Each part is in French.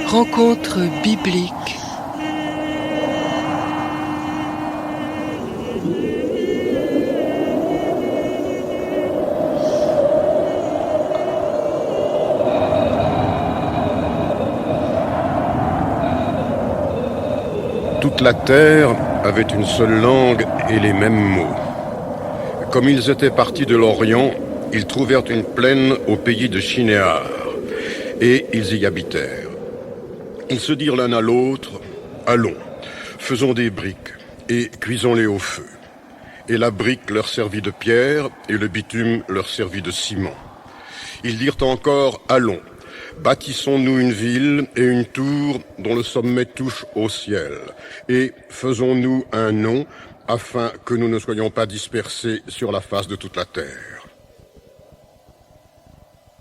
Rencontre biblique. Toute la terre avait une seule langue et les mêmes mots. Comme ils étaient partis de l'Orient, ils trouvèrent une plaine au pays de Shinéar, et ils y habitèrent. Ils se dirent l'un à l'autre, « Allons, faisons des briques, et cuisons-les au feu. » Et la brique leur servit de pierre, et le bitume leur servit de ciment. Ils dirent encore, « Allons, bâtissons-nous une ville et une tour dont le sommet touche au ciel, et faisons-nous un nom, afin que nous ne soyons pas dispersés sur la face de toute la terre. »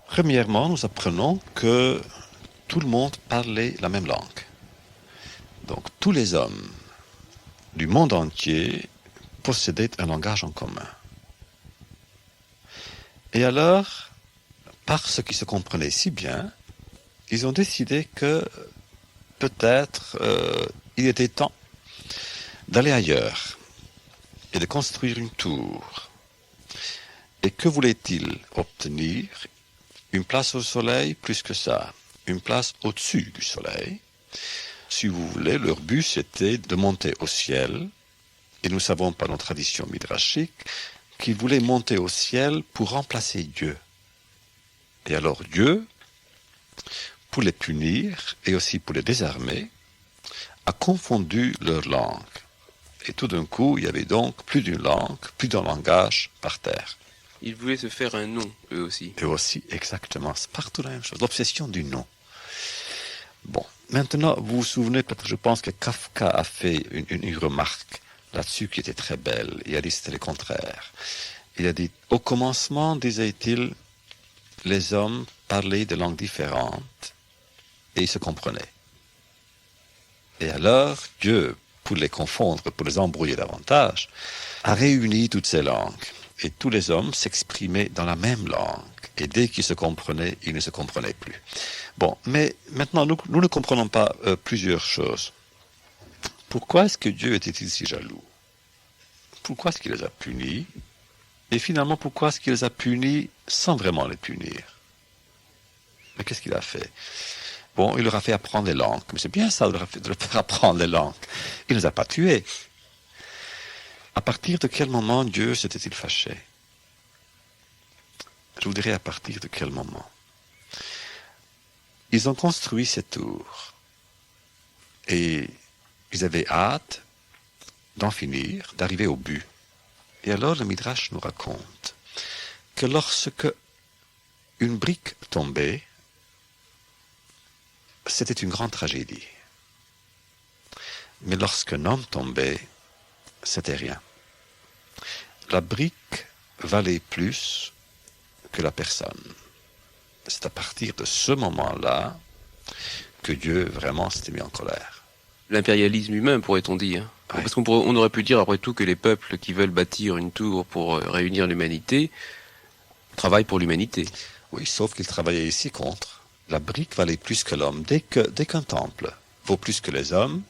Premièrement, nous apprenons que tout le monde parlait la même langue. Donc tous les hommes du monde entier possédaient un langage en commun. Et alors, parce qu'ils se comprenaient si bien, ils ont décidé que peut-être il était temps d'aller ailleurs et de construire une tour. Et que voulaient-ils obtenir? Une place au soleil, plus que ça, une place au-dessus du soleil. Si vous voulez, leur but c'était de monter au ciel, et nous savons par nos traditions midrashiques qu'ils voulaient monter au ciel pour remplacer Dieu. Et alors Dieu, pour les punir et aussi pour les désarmer, a confondu leur langue. Et tout d'un coup, il y avait donc plus d'une langue, plus d'un langage par terre. Ils voulaient se faire un nom, eux aussi. Et aussi, exactement, c'est partout la même chose, l'obsession du nom. Bon, maintenant, vous vous souvenez, peut-être, je pense que Kafka a fait une remarque là-dessus qui était très belle. Il a dit c'était le contraire. Il a dit, au commencement, disait-il, les hommes parlaient de langues différentes et ils se comprenaient. Et alors, Dieu, pour les confondre, pour les embrouiller davantage, a réuni toutes ces langues. Et tous les hommes s'exprimaient dans la même langue. Et dès qu'ils se comprenaient, ils ne se comprenaient plus. Bon, mais maintenant, nous ne comprenons pas plusieurs choses. Pourquoi est-ce que Dieu était-il si jaloux? Pourquoi est-ce qu'il les a punis? Et finalement, pourquoi est-ce qu'il les a punis sans vraiment les punir? Mais qu'est-ce qu'il a fait? Bon, il leur a fait apprendre les langues. Mais c'est bien ça, de leur faire apprendre les langues. Il ne les a pas tués. À partir de quel moment Dieu s'était-il fâché? Je vous dirais à partir de quel moment. Ils ont construit cette tour et ils avaient hâte d'en finir, d'arriver au but. Et alors le Midrash nous raconte que lorsque une brique tombait, c'était une grande tragédie. Mais lorsqu'un homme tombait, c'était rien. La brique valait plus que la personne. C'est à partir de ce moment-là que Dieu vraiment s'était mis en colère. L'impérialisme humain, pourrait-on dire. Ouais. Parce on aurait pu dire, après tout, que les peuples qui veulent bâtir une tour pour réunir l'humanité travaillent pour l'humanité. Oui, sauf qu'il travaillait ici contre. La brique valait plus que l'homme. Dès qu'un temple vaut plus que les hommes,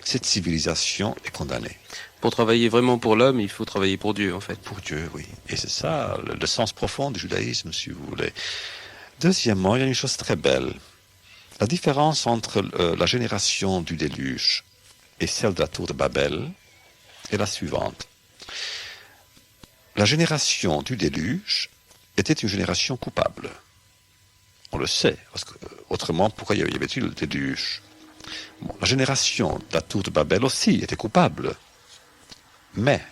cette civilisation est condamnée. Pour travailler vraiment pour l'homme, il faut travailler pour Dieu, en fait. Pour Dieu, oui. Et c'est ça, le sens profond du judaïsme, si vous voulez. Deuxièmement, il y a une chose très belle. La différence entre la génération du déluge et celle de la tour de Babel est la suivante. La génération du déluge était une génération coupable. On le sait, parce que autrement, pourquoi y avait-il le déluge? Bon, la génération de la tour de Babel aussi était coupable. Mais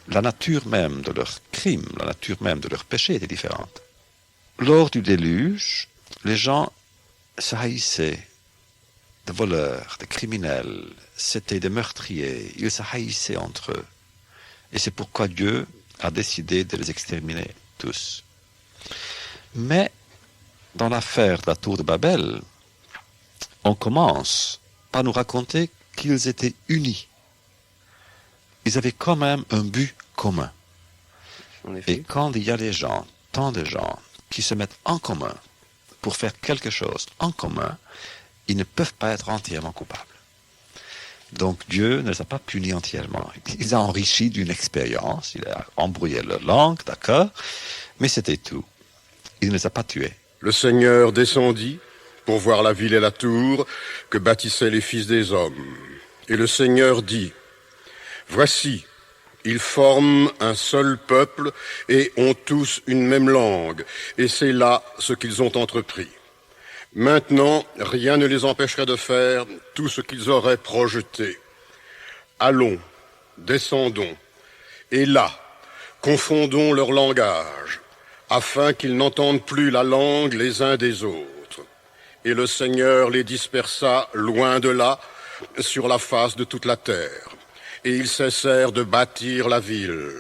la nature même de leur crime, la nature même de leur péché était différente. Lors du déluge, les gens se haïssaient, des voleurs, des criminels, c'était des meurtriers, ils se haïssaient entre eux. Et c'est pourquoi Dieu a décidé de les exterminer tous. Mais dans l'affaire de la tour de Babel, on commence par nous raconter qu'ils étaient unis. Ils avaient quand même un but commun. En effet. Et quand il y a des gens, tant de gens, qui se mettent en commun pour faire quelque chose en commun, ils ne peuvent pas être entièrement coupables. Donc Dieu ne les a pas punis entièrement. Il les a enrichis d'une expérience, il a embrouillé leur langue, d'accord, mais c'était tout. Il ne les a pas tués. Le Seigneur descendit pour voir la ville et la tour que bâtissaient les fils des hommes. Et le Seigneur dit, « Voici, ils forment un seul peuple et ont tous une même langue, et c'est là ce qu'ils ont entrepris. Maintenant, rien ne les empêcherait de faire tout ce qu'ils auraient projeté. Allons, descendons, et là, confondons leur langage, afin qu'ils n'entendent plus la langue les uns des autres. Et le Seigneur les dispersa loin de là, sur la face de toute la terre. Et ils cessèrent de bâtir la ville.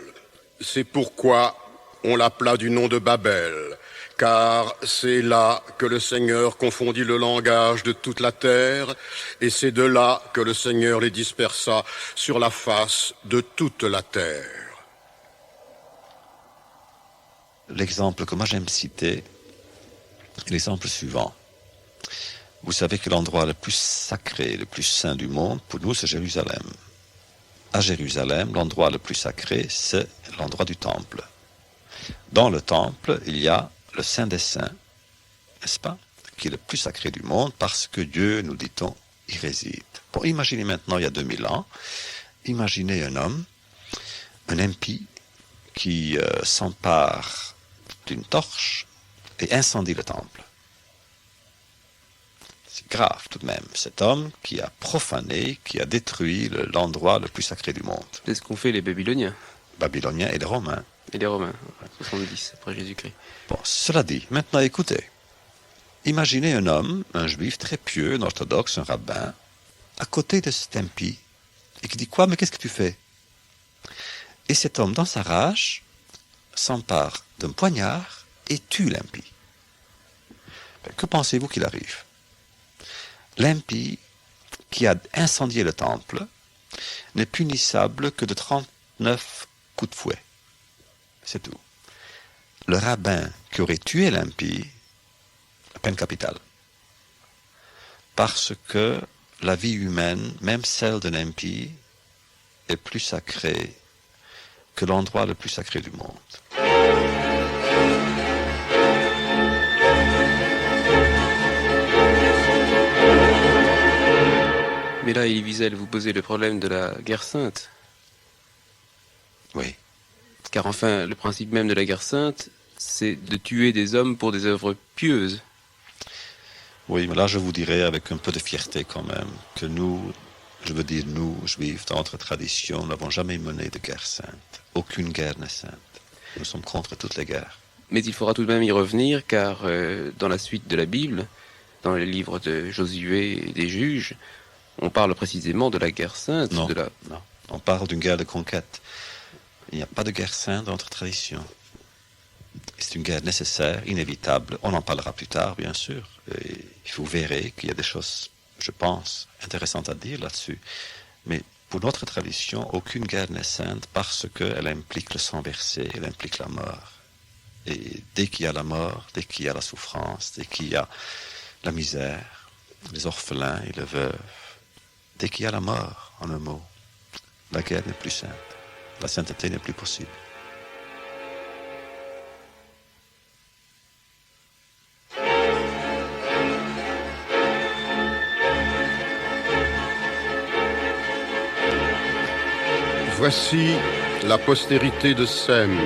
C'est pourquoi on l'appela du nom de Babel, car c'est là que le Seigneur confondit le langage de toute la terre, et c'est de là que le Seigneur les dispersa sur la face de toute la terre. » L'exemple que moi j'aime citer est l'exemple suivant. Vous savez que l'endroit le plus sacré, le plus saint du monde, pour nous, c'est Jérusalem. À Jérusalem, l'endroit le plus sacré, c'est l'endroit du temple. Dans le temple, il y a le Saint des Saints, n'est-ce pas, qui est le plus sacré du monde, parce que Dieu, nous dit-on, y réside. Bon, imaginez maintenant, il y a 2000 ans, imaginez un homme, un impie, qui s'empare d'une torche et incendie le temple. C'est grave tout de même, cet homme qui a profané, qui a détruit l'endroit le plus sacré du monde. C'est ce qu'ont fait les Babyloniens. Babyloniens et les Romains. Et les Romains, 70 après Jésus-Christ. Bon, cela dit, maintenant écoutez. Imaginez un homme, un juif très pieux, un orthodoxe, un rabbin, à côté de cet impie, et qui dit quoi, mais qu'est-ce que tu fais? Et cet homme, dans sa rage, s'empare d'un poignard et tue l'impie. Que pensez-vous qu'il arrive? L'impie qui a incendié le temple n'est punissable que de 39 coups de fouet. C'est tout. Le rabbin qui aurait tué l'impie, peine capitale. Parce que la vie humaine, même celle d'un impie, est plus sacrée que l'endroit le plus sacré du monde. Mais là, Elie Wiesel, vous posez le problème de la guerre sainte. Oui. Car enfin, le principe même de la guerre sainte, c'est de tuer des hommes pour des œuvres pieuses. Oui, mais là, je vous dirais avec un peu de fierté quand même que nous, je veux dire nous, juifs, dans notre tradition, n'avons jamais mené de guerre sainte. Aucune guerre n'est sainte. Nous sommes contre toutes les guerres. Mais il faudra tout de même y revenir, car dans la suite de la Bible, dans les livres de Josué et des Juges, on parle précisément de la guerre sainte. Non, de la... non. On parle d'une guerre de conquête. Il n'y a pas de guerre sainte dans notre tradition. C'est une guerre nécessaire, inévitable. On en parlera plus tard, bien sûr. Et vous verrez qu'il y a des choses, je pense, intéressantes à dire là-dessus. Mais pour notre tradition, aucune guerre n'est sainte parce qu'elle implique le sang versé, elle implique la mort. Et dès qu'il y a la mort, dès qu'il y a la souffrance, dès qu'il y a la misère, les orphelins et les veuves, dès qu'il y a la mort, en un mot, la guerre n'est plus sainte. La sainteté n'est plus possible. Voici la postérité de Sem.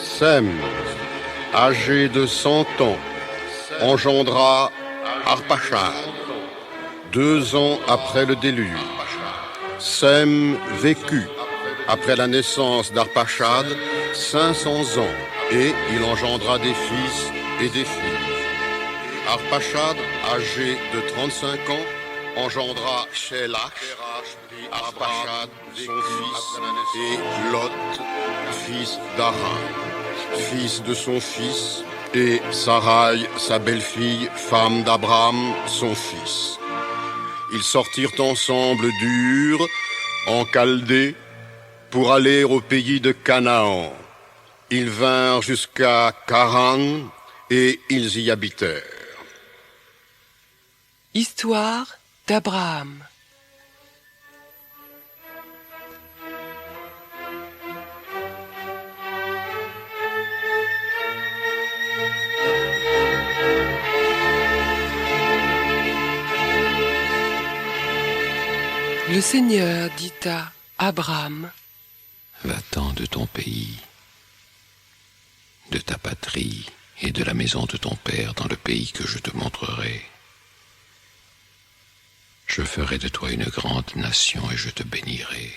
Sem, âgé de 100 ans, engendra Arpachad, 2 ans après le déluge. Sem vécut, après la naissance d'Arpachad, 500 ans, et il engendra des fils et des filles. Arpachad, âgé de 35 ans, engendra Shélach, Arpachad, son fils, et Lot, fils d'Aran, fils de son fils, et Sarai, sa belle-fille, femme d'Abraham, son fils. Ils sortirent ensemble d'Ur, en Chaldée, pour aller au pays de Canaan. Ils vinrent jusqu'à Charan, et ils y habitèrent. Histoire d'Abraham. Le Seigneur dit à Abraham: Va-t'en de ton pays, de ta patrie et de la maison de ton père dans le pays que je te montrerai. Je ferai de toi une grande nation et je te bénirai.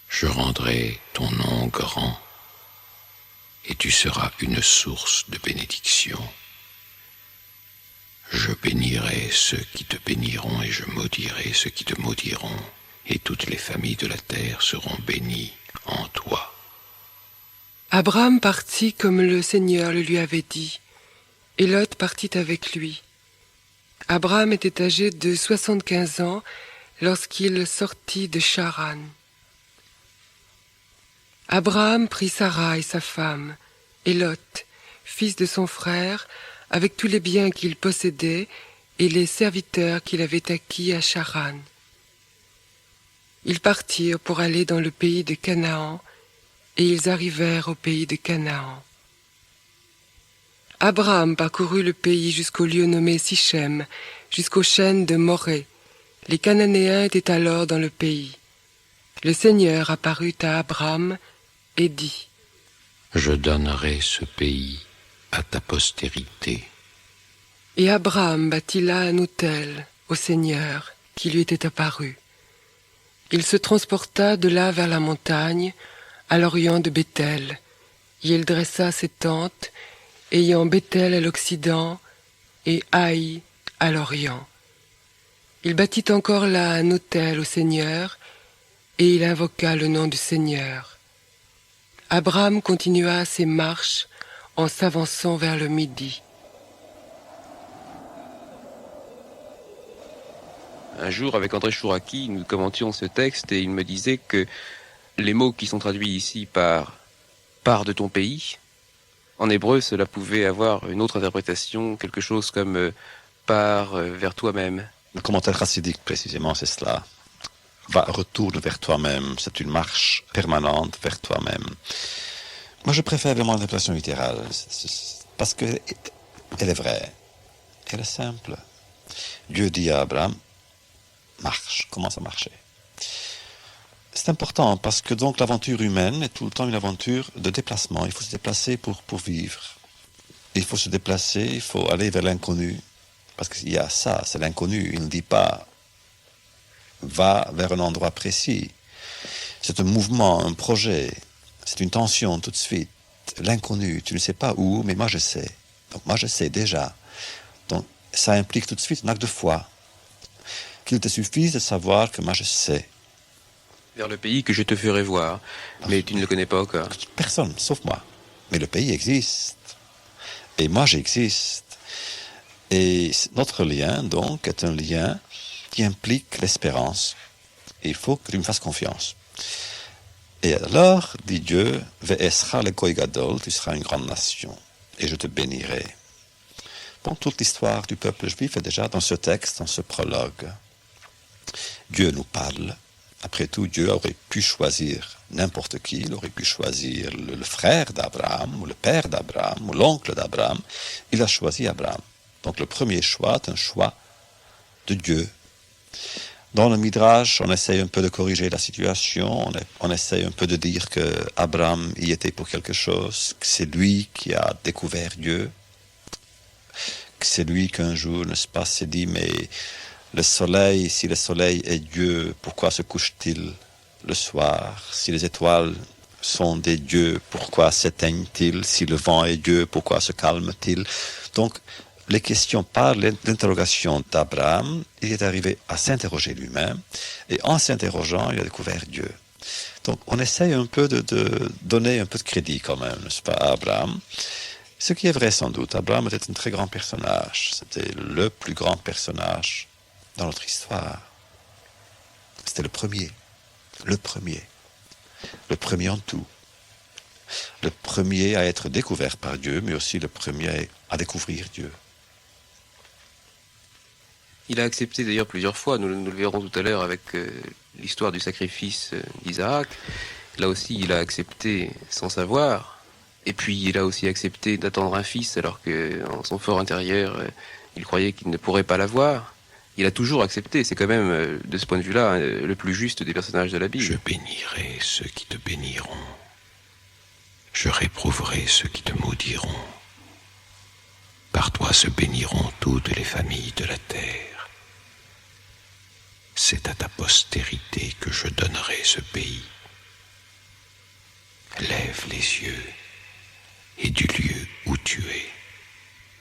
Je rendrai ton nom grand et tu seras une source de bénédiction. Je bénirai ceux qui te béniront et je maudirai ceux qui te maudiront, et toutes les familles de la terre seront bénies en toi. Abraham partit comme le Seigneur le lui avait dit, et Lot partit avec lui. Abraham était âgé de 75 ans lorsqu'il sortit de Charan. Abraham prit Sarah et sa femme, et Lot, fils de son frère, avec tous les biens qu'il possédait et les serviteurs qu'il avait acquis à Charan. Ils partirent pour aller dans le pays de Canaan, et ils arrivèrent au pays de Canaan. Abraham parcourut le pays jusqu'au lieu nommé Sichem, jusqu'aux chênes de Morée. Les Cananéens étaient alors dans le pays. Le Seigneur apparut à Abraham et dit: Je donnerai ce pays à ta postérité. Et Abraham bâtit là un autel au Seigneur qui lui était apparu. Il se transporta de là vers la montagne, à l'orient de Béthel, et il dressa ses tentes, ayant Béthel à l'occident et Haï à l'orient. Il bâtit encore là un autel au Seigneur, et il invoqua le nom du Seigneur. Abraham continua ses marches en s'avançant vers le midi. Un jour, avec André Chouraki, nous commentions ce texte et il me disait que les mots qui sont traduits ici par « pars de ton pays », en hébreu, cela pouvait avoir une autre interprétation, quelque chose comme « pars vers toi-même ». Le commentaire chassidique, précisément, c'est cela. Retourne vers toi-même. C'est une marche permanente vers toi-même. Moi, je préfère vraiment l'interprétation littérale, parce qu'elle est vraie. Elle est simple. Dieu dit à Abraham: marche, commence à marcher. C'est important parce que donc l'aventure humaine est tout le temps une aventure de déplacement. Il faut se déplacer pour vivre. Il faut se déplacer, il faut aller vers l'inconnu. Parce qu'il y a ça, c'est l'inconnu. Il ne dit pas va vers un endroit précis. C'est un mouvement, un projet. C'est une tension tout de suite. L'inconnu, tu ne sais pas où, mais moi je sais. Donc moi je sais déjà. Donc ça implique tout de suite un acte de foi. Qu'il te suffise de savoir que moi je sais. Vers le pays que je te ferai voir, mais tu ne le connais pas encore. Personne, sauf moi. Mais le pays existe. Et moi j'existe. Et notre lien, donc, est un lien qui implique l'espérance. Et il faut que tu me fasses confiance. Et alors, dit Dieu, Ve'esra le Goy Gadol, tu seras une grande nation, et je te bénirai. Bon, toute l'histoire du peuple juif est déjà dans ce texte, dans ce prologue. Dieu nous parle. Après tout, Dieu aurait pu choisir n'importe qui. Il aurait pu choisir le frère d'Abraham, ou le père d'Abraham, ou l'oncle d'Abraham. Il a choisi Abraham. Donc le premier choix est un choix de Dieu. Dans le Midrash, on essaye un peu de corriger la situation, on essaye un peu de dire que Abraham y était pour quelque chose, que c'est lui qui a découvert Dieu, que c'est lui qu'un jour, n'est-ce pas, s'est dit, mais le soleil, si le soleil est Dieu, pourquoi se couche-t-il le soir? Si les étoiles sont des dieux, pourquoi s'éteignent-ils? Si le vent est Dieu, pourquoi se calme-t-il? Donc, les questions par l'interrogation d'Abraham, il est arrivé à s'interroger lui-même, et en s'interrogeant, il a découvert Dieu. Donc, on essaye un peu de donner un peu de crédit quand même, n'est-ce pas, à Abraham. Ce qui est vrai sans doute, Abraham était un très grand personnage. C'était le plus grand personnage dans notre histoire. C'était le premier en tout. Le premier à être découvert par Dieu, mais aussi le premier à découvrir Dieu. Il a accepté d'ailleurs plusieurs fois, nous le verrons tout à l'heure avec l'histoire du sacrifice d'Isaac. Là aussi, il a accepté sans savoir. Et puis, il a aussi accepté d'attendre un fils, alors que en son fort intérieur, il croyait qu'il ne pourrait pas l'avoir. Il a toujours accepté. C'est quand même, de ce point de vue-là, le plus juste des personnages de la Bible. Je bénirai ceux qui te béniront. Je réprouverai ceux qui te maudiront. Par toi se béniront toutes les familles de la terre. C'est à ta postérité que je donnerai ce pays. Lève les yeux, et du lieu où tu es,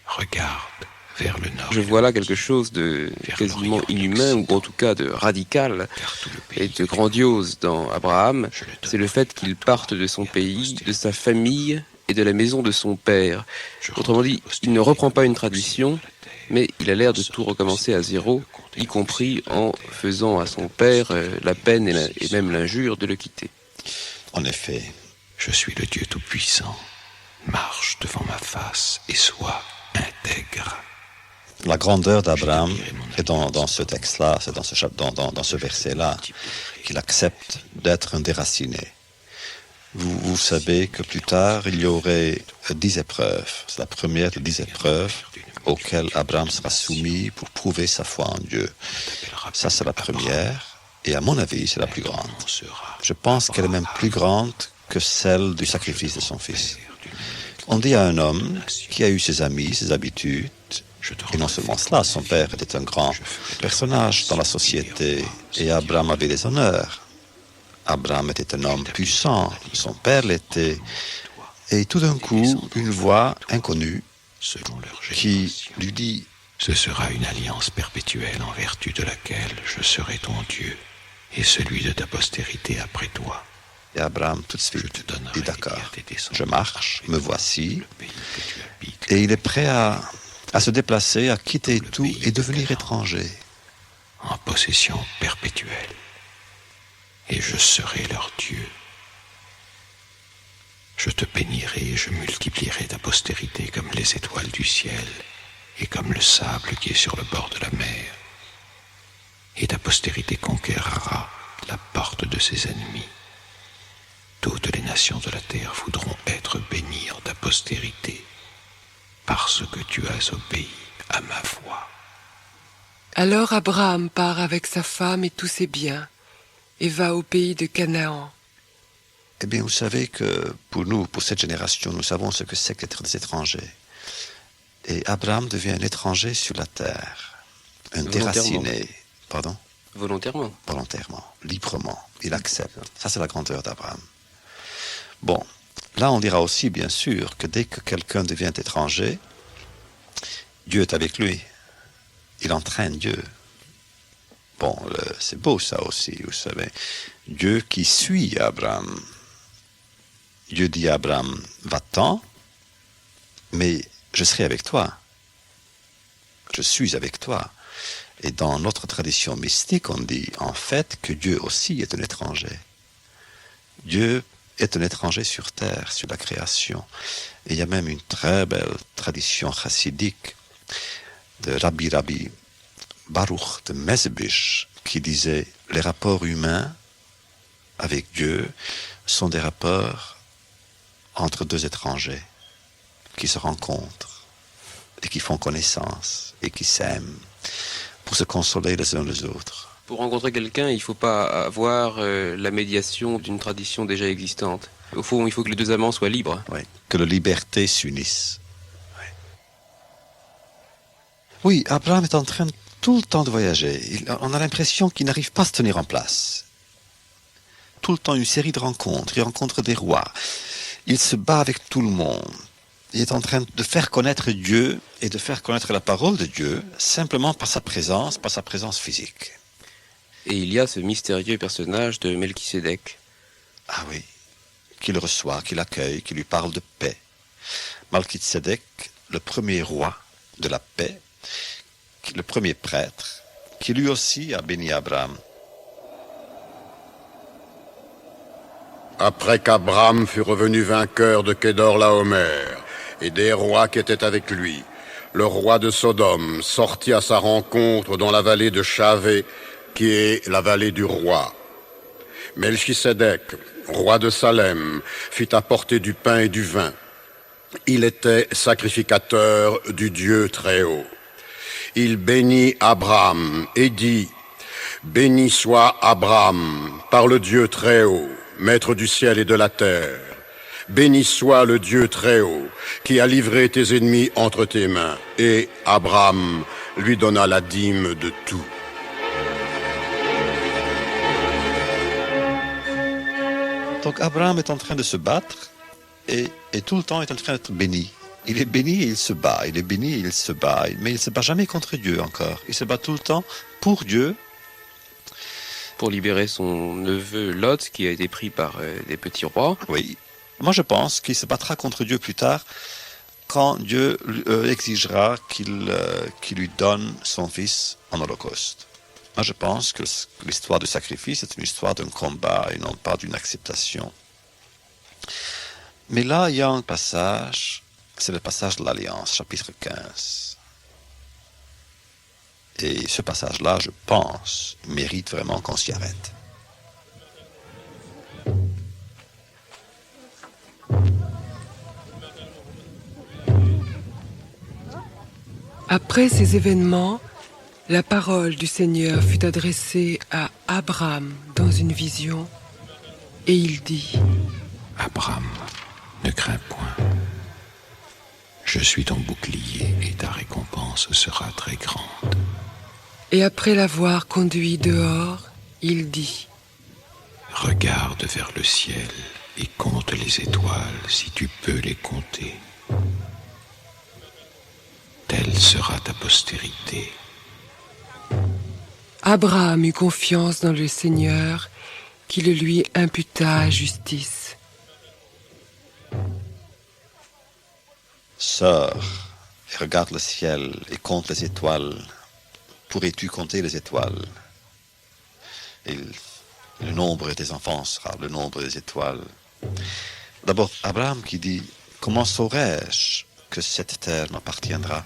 regarde vers le nord. Je vois là quelque chose de quasiment inhumain, ou en tout cas de radical et de grandiose dans Abraham. C'est le fait qu'il parte de son pays, de sa famille et de la maison de son père. Autrement dit, il ne reprend pas une tradition, mais il a l'air de tout recommencer à zéro, y compris en faisant à son père la peine et même l'injure de le quitter. En effet, je suis le Dieu Tout-Puissant. Marche devant ma face et sois intègre. La grandeur d'Abraham est dans ce texte-là, c'est dans ce verset-là, qu'il accepte d'être un déraciné. Vous savez que plus tard, il y aurait 10 épreuves. C'est la première de 10 épreuves auxquelles Abraham sera soumis pour prouver sa foi en Dieu. Ça, c'est la première, et à mon avis, c'est la plus grande. Je pense qu'elle est même plus grande que celle du sacrifice de son fils. On dit à un homme qui a eu ses amis, ses habitudes, et non seulement cela, son père était un grand personnage dans la société, et Abraham avait des honneurs. Abraham était un homme puissant, son père l'était, et tout d'un coup, une voix inconnue qui lui dit « Ce sera une alliance perpétuelle en vertu de laquelle je serai ton Dieu et celui de ta postérité après toi. » Et Abraham tout de suite dit « D'accord, je marche, me voici. » Et il est prêt à se déplacer, à quitter tout et devenir étranger. En possession perpétuelle. Et je serai leur Dieu. Je te bénirai et je multiplierai ta postérité comme les étoiles du ciel et comme le sable qui est sur le bord de la mer. Et ta postérité conquérera la porte de ses ennemis. Toutes les nations de la terre voudront être bénies en ta postérité, parce que tu as obéi à ma voix. Alors Abraham part avec sa femme et tous ses biens, et va au pays de Canaan. Eh bien, vous savez que pour nous, pour cette génération, nous savons ce que c'est qu'être des étrangers. Et Abraham devient un étranger sur la terre, un déraciné. Pardon ? Volontairement. Volontairement, librement. Il accepte. Ça, c'est la grandeur d'Abraham. Bon, là, on dira aussi, bien sûr, que dès que quelqu'un devient étranger, Dieu est avec lui. Il entraîne Dieu. Bon, c'est beau ça aussi, vous savez. Dieu qui suit Abraham. Dieu dit à Abraham, va-t'en, mais je serai avec toi. Je suis avec toi. Et dans notre tradition mystique, on dit en fait que Dieu aussi est un étranger. Dieu est un étranger sur terre, sur la création. Et il y a même une très belle tradition chassidique de Rabbi Baruch de Mezebich qui disait « Les rapports humains avec Dieu sont des rapports entre deux étrangers qui se rencontrent et qui font connaissance et qui s'aiment pour se consoler les uns les autres. » Pour rencontrer quelqu'un, il ne faut pas avoir la médiation d'une tradition déjà existante. Au fond, il faut que les deux amants soient libres. Oui, que la liberté s'unisse. Oui, Abraham est en train tout le temps de voyager. On a l'impression qu'il n'arrive pas à se tenir en place. Tout le temps, une série de rencontres. Il rencontre des rois. Il se bat avec tout le monde. Il est en train de faire connaître Dieu et de faire connaître la parole de Dieu simplement par sa présence physique. Et il y a ce mystérieux personnage de Melchisédek. Ah oui, qu'il reçoit, qu'il accueille, qui lui parle de paix. Melchisédek, le premier roi de la paix, le premier prêtre, qui lui aussi a béni Abraham. Après qu'Abraham fut revenu vainqueur de Kedor Laomer et des rois qui étaient avec lui, le roi de Sodome sortit à sa rencontre dans la vallée de Chavé, qui est la vallée du roi. Melchisédek, roi de Salem, fit apporter du pain et du vin. Il était sacrificateur du Dieu Très-Haut. Il bénit Abraham et dit: Béni soit Abraham par le Dieu Très-Haut, maître du ciel et de la terre. Béni soit le Dieu Très-Haut, qui a livré tes ennemis entre tes mains. Et Abraham lui donna la dîme de tout. Donc Abraham est en train de se battre et tout le temps est en train d'être béni. Il est béni et il se bat, il est béni et il se bat, mais il ne se bat jamais contre Dieu encore. Il se bat tout le temps pour Dieu. Pour libérer son neveu Lot, qui a été pris par des petits rois. Oui. Moi je pense qu'il se battra contre Dieu plus tard, quand Dieu exigera qu'il lui donne son fils en holocauste. Moi je pense que l'histoire du sacrifice est une histoire d'un combat et non pas d'une acceptation. Mais là, il y a un passage, c'est le passage de l'Alliance, chapitre 15. Et ce passage-là, je pense, mérite vraiment qu'on s'y arrête. Après ces événements, la parole du Seigneur fut adressée à Abraham dans une vision, et il dit: Abraham, ne crains point. Je suis ton bouclier et ta récompense sera très grande. Et après l'avoir conduit dehors, il dit: Regarde vers le ciel et compte les étoiles si tu peux les compter. Telle sera ta postérité. Abraham eut confiance dans le Seigneur, qui le lui imputa à justice. Sors et regarde le ciel et compte les étoiles. Pourrais-tu compter les étoiles? Et le nombre des enfants sera le nombre des étoiles. D'abord, Abraham qui dit: comment saurais-je que cette terre m'appartiendra?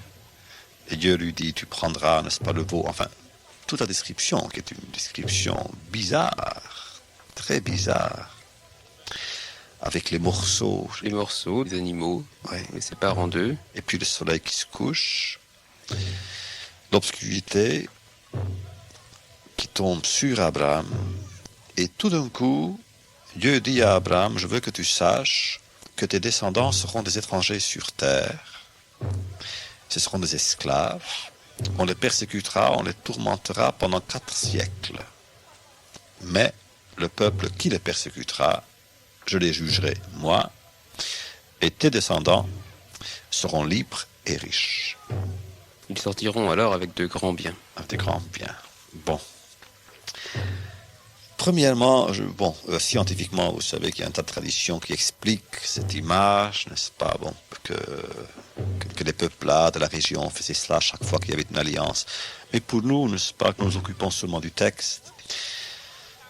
Et Dieu lui dit: tu prendras, n'est-ce pas, le veau. Enfin, toute la description, qui est une description bizarre, très bizarre, avec les morceaux. Les morceaux, les animaux, Ouais. les séparent en deux. Et puis le soleil qui se couche, l'obscurité qui tombe sur Abraham, et tout d'un coup, Dieu dit à Abraham: je veux que tu saches que tes descendants seront des étrangers sur terre, ce seront des esclaves, on les persécutera, on les tourmentera pendant 4 siècles. Mais le peuple qui les persécutera, je les jugerai, moi, et tes descendants seront libres et riches. Ils sortiront alors avec de grands biens. Avec des grands biens. Bon. Premièrement, scientifiquement, vous savez qu'il y a un tas de traditions qui expliquent cette image, n'est-ce pas? Bon, que les peuples-là de la région faisaient cela chaque fois qu'il y avait une alliance. Mais pour nous, n'est-ce pas, que nous nous occupons seulement du texte?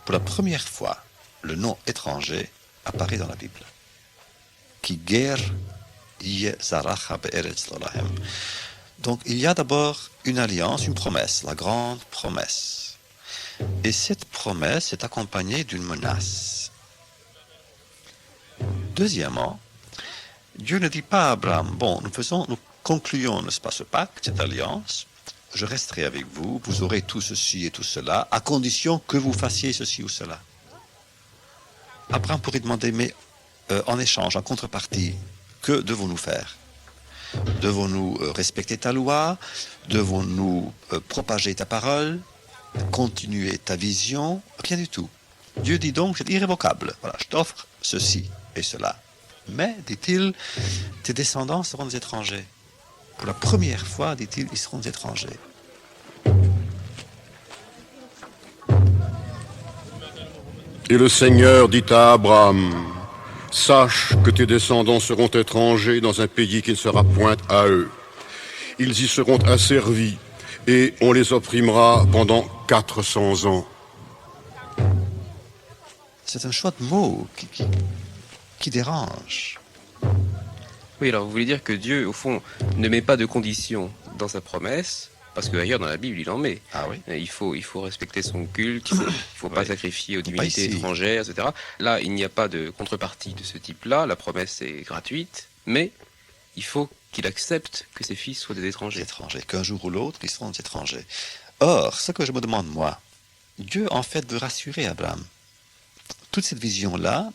Pour la première fois, le nom étranger apparaît dans la Bible. Ki ger yezaracha be'eretz lolahem. Donc il y a d'abord une alliance, une promesse, la grande promesse. Et cette promesse est accompagnée d'une menace. Deuxièmement, Dieu ne dit pas à Abraham: bon, nous concluons, n'est-ce pas, ce pacte, cette alliance, je resterai avec vous, vous aurez tout ceci et tout cela, à condition que vous fassiez ceci ou cela. Abraham pourrait demander: mais en échange, en contrepartie, que devons-nous faire? Devons-nous respecter ta loi? Devons-nous propager ta parole? Continuer ta vision? Rien du tout. Dieu dit donc: c'est irrévocable. Voilà, je t'offre ceci et cela. Mais, dit-il, tes descendants seront des étrangers. Pour la première fois, dit-il, ils seront des étrangers. Et le Seigneur dit à Abraham: sache que tes descendants seront étrangers dans un pays qui ne sera point à eux. Ils y seront asservis, et on les opprimera pendant 400 ans. C'est un choix de mots qui dérange. Oui, alors vous voulez dire que Dieu, au fond, ne met pas de conditions dans sa promesse, parce qu'ailleurs dans la Bible, il en met. Ah oui. Il faut respecter son culte, il faut pas Oui. sacrifier aux Pas divinités ici. étrangères, etc. Là, il n'y a pas de contrepartie de ce type-là, la promesse est gratuite, mais il faut qu'il accepte que ses fils soient des Des étrangers. étrangers, qu'un jour ou l'autre, ils seront des étrangers. Or, ce que je me demande, moi, Dieu, en fait, veut rassurer Abraham. Toute cette vision-là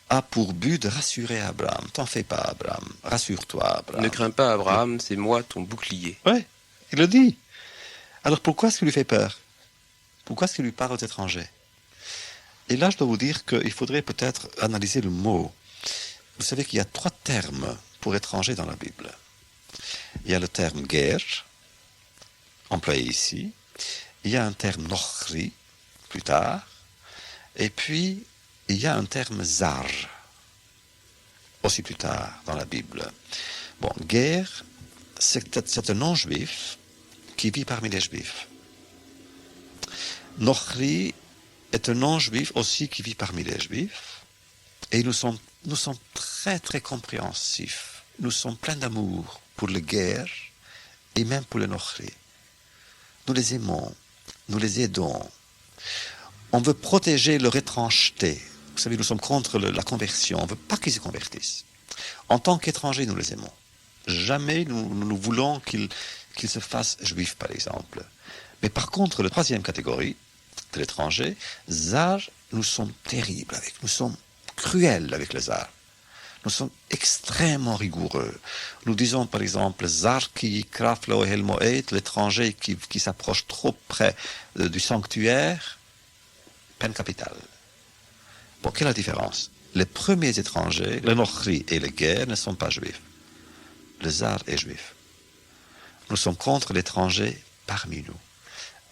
a pour but de rassurer Abraham. T'en fais pas, Abraham. Rassure-toi, Abraham. Ne crains pas, Abraham, c'est moi ton bouclier. Oui, il le dit. Alors pourquoi est-ce qu'il lui fait peur? Pourquoi est-ce qu'il lui parle aux étrangers? Et là, je dois vous dire qu'il faudrait peut-être analyser le mot. Vous savez qu'il y a 3 termes pour étrangers dans la Bible. Il y a le terme guerre, employé ici. Il y a un terme nochri, plus tard. Et puis, il y a un terme zar, aussi plus tard dans la Bible. Bon, guerre, c'est un non-juif qui vit parmi les juifs. Nochri est un non-juif aussi qui vit parmi les juifs. Et nous sommes très, très compréhensifs. Nous sommes pleins d'amour pour les guerres et même pour les nochri. Nous les aimons, nous les aidons. On veut protéger leur étrangeté. Vous savez, nous sommes contre la conversion. On ne veut pas qu'ils se convertissent. En tant qu'étrangers, nous les aimons. Jamais nous voulons qu'ils se fassent juifs, par exemple. Mais par contre, la 3e catégorie de l'étranger, zar, nous sommes terribles avec. Nous sommes cruels avec les zar. Nous sommes extrêmement rigoureux. Nous disons, par exemple, zar qui kraf lo hel moed, l'étranger qui s'approche trop près du sanctuaire, peine capitale. Bon, quelle est la différence? Les premiers étrangers, les nochri et les guerres, ne sont pas juifs. Le zar est juif. Nous sommes contre l'étranger parmi nous.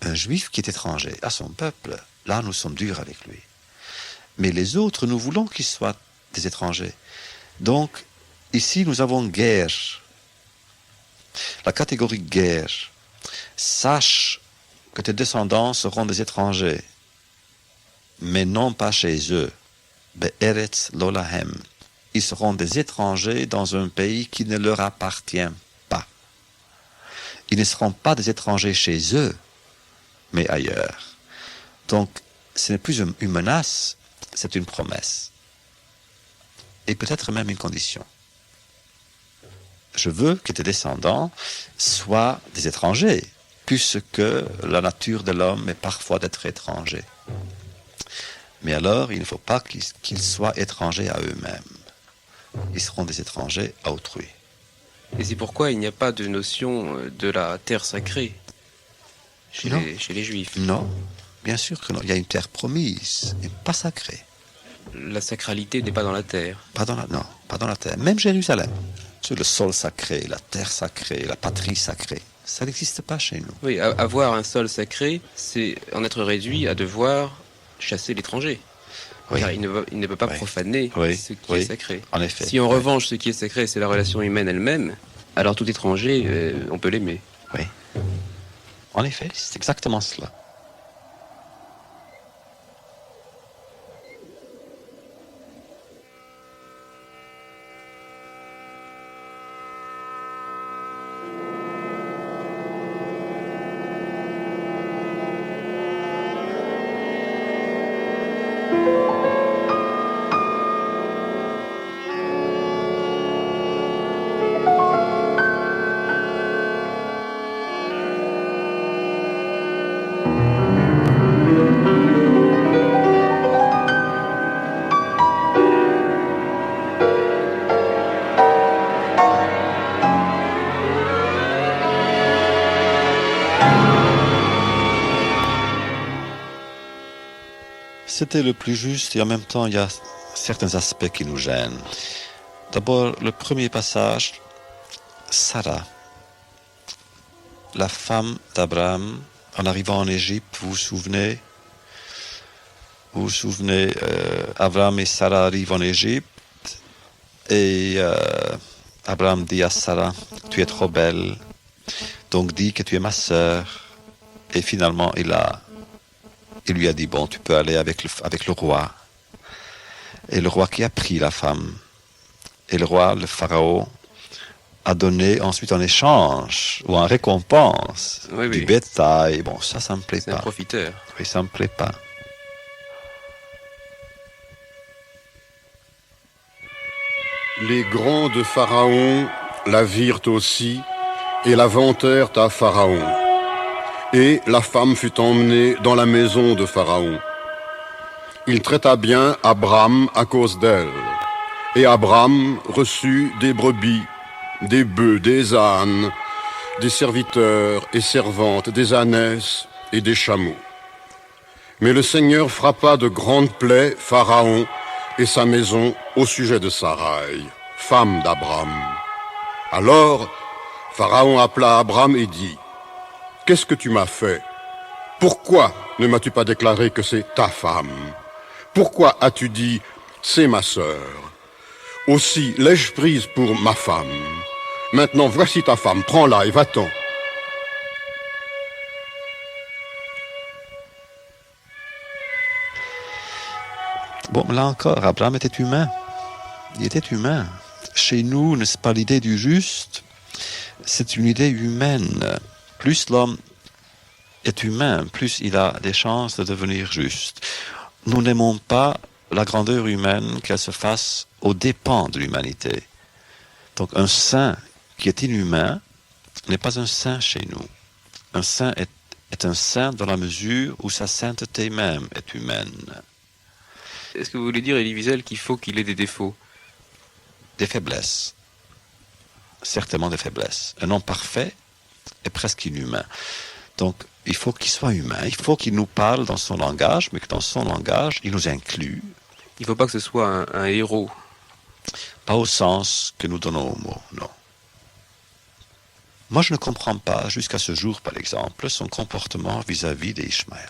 Un juif qui est étranger à son peuple, là nous sommes durs avec lui. Mais les autres, nous voulons qu'ils soient des étrangers. Donc, ici nous avons guerre. La catégorie guerre. Sache que tes descendants seront des étrangers, mais non pas chez eux. Be'eretz lo lahem. Ils seront des étrangers dans un pays qui ne leur appartient pas. Ils ne seront pas des étrangers chez eux, mais ailleurs. Donc, ce n'est plus une menace, c'est une promesse. Et peut-être même une condition. Je veux que tes descendants soient des étrangers, puisque la nature de l'homme est parfois d'être étranger. Mais alors, il ne faut pas qu'ils soient étrangers à eux-mêmes. Ils seront des étrangers à autrui. Et c'est pourquoi il n'y a pas de notion de la terre sacrée chez les Juifs. Non, bien sûr que non. Il y a une terre promise, mais pas sacrée. La sacralité n'est pas dans la terre. Pas dans la terre. Même Jérusalem. C'est le sol sacré, la terre sacrée, la patrie sacrée. Ça n'existe pas chez nous. Oui, avoir un sol sacré, c'est en être réduit à devoir chasser l'étranger. Oui. Car il ne peut pas profaner ce qui est sacré. En effet. Si en revanche ce qui est sacré c'est la relation humaine elle-même, alors tout étranger, on peut l'aimer. Oui. En effet, c'est exactement cela. C'était le plus juste et en même temps il y a certains aspects qui nous gênent. D'abord, le premier passage, Sarah, la femme d'Abraham, en arrivant en Égypte, vous vous souvenez, Abraham et Sarah arrivent en Égypte et Abraham dit à Sarah, tu es trop belle, donc dis que tu es ma sœur. Et finalement, il lui a dit, bon, tu peux aller avec le roi. Et le roi qui a pris la femme. Et le roi, le pharaon, a donné ensuite en échange ou en récompense du bétail. Bon, ça me plaît pas. C'est un profiteur. Oui, ça me plaît pas. Les grands de Pharaon la virent aussi et la vantèrent à Pharaon. Et la femme fut emmenée dans la maison de Pharaon. Il traita bien Abram à cause d'elle. Et Abram reçut des brebis, des bœufs, des ânes, des serviteurs et servantes, des ânesses et des chameaux. Mais le Seigneur frappa de grandes plaies Pharaon et sa maison au sujet de Sarai, femme d'Abram. Alors Pharaon appela Abram et dit, « Qu'est-ce que tu m'as fait? Pourquoi ne m'as-tu pas déclaré que c'est ta femme? Pourquoi as-tu dit, c'est ma sœur? Aussi l'ai-je prise pour ma femme. Maintenant voici ta femme, prends-la et va-t'en. » Bon, là encore, Abraham était humain. Il était humain. Chez nous, n'est-ce pas l'idée du juste? C'est une idée humaine. Plus l'homme est humain, plus il a des chances de devenir juste. Nous n'aimons pas la grandeur humaine qu'elle se fasse aux dépens de l'humanité. Donc un saint qui est inhumain n'est pas un saint chez nous. Un saint est un saint dans la mesure où sa sainteté même est humaine. Est-ce que vous voulez dire, Elie Wiesel, qu'il faut qu'il ait des défauts? Des faiblesses. Certainement des faiblesses. Un homme parfait est presque inhumain. Donc, il faut qu'il soit humain. Il faut qu'il nous parle dans son langage, mais que dans son langage, il nous inclut. Il ne faut pas que ce soit un héros. Pas au sens que nous donnons au mot, non. Moi, je ne comprends pas, jusqu'à ce jour, par exemple, son comportement vis-à-vis d'Ishmaël.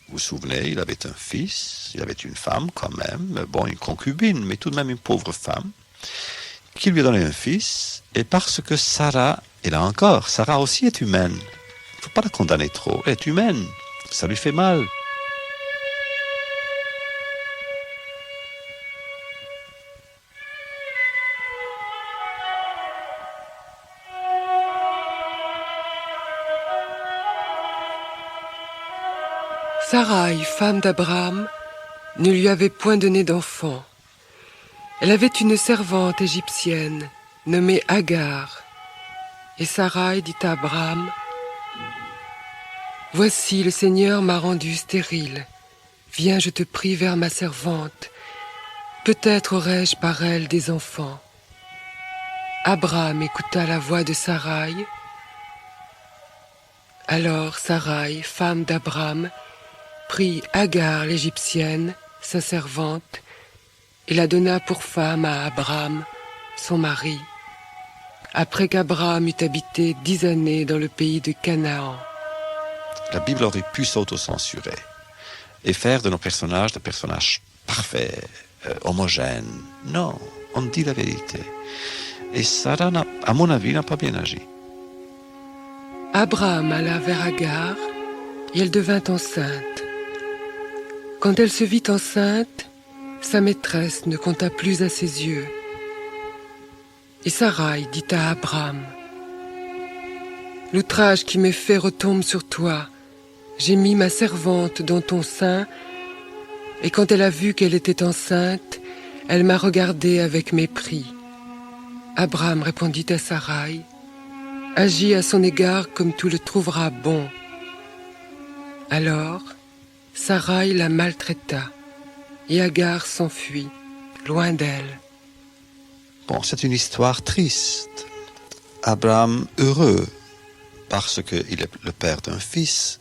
Vous vous souvenez, il avait un fils, il avait une femme quand même, bon, une concubine, mais tout de même une pauvre femme, qui lui a donné un fils, et parce que Sarah, et là encore, Sarah aussi est humaine. Il ne faut pas la condamner trop, elle est humaine, ça lui fait mal. Sarai, femme d'Abraham, ne lui avait point donné d'enfant. Elle avait une servante égyptienne, nommée Agar. Et Sarai dit à Abraham, « Voici, le Seigneur m'a rendu stérile. Viens, je te prie, vers ma servante. Peut-être aurai-je par elle des enfants. » Abraham écouta la voix de Sarai. Alors Sarai, femme d'Abraham, prit Agar l'Égyptienne, sa servante, et la donna pour femme à Abraham, son mari, après qu'Abraham eut habité 10 années dans le pays de Canaan. La Bible aurait pu s'autocensurer et faire de nos personnages des personnages parfaits, homogènes. Non, on dit la vérité. Et Sarah, à mon avis, n'a pas bien agi. Abraham alla vers Agar, et elle devint enceinte. Quand elle se vit enceinte, sa maîtresse ne compta plus à ses yeux. Et Sarai dit à Abraham, « L'outrage qui m'est fait retombe sur toi. J'ai mis ma servante dans ton sein, et quand elle a vu qu'elle était enceinte, elle m'a regardé avec mépris. » Abraham répondit à Sarai, « Agis à son égard comme tu le trouveras bon. » Alors, Sarai la maltraita, et Agar s'enfuit, loin d'elle. Bon, c'est une histoire triste. Abraham heureux, parce qu'il est le père d'un fils,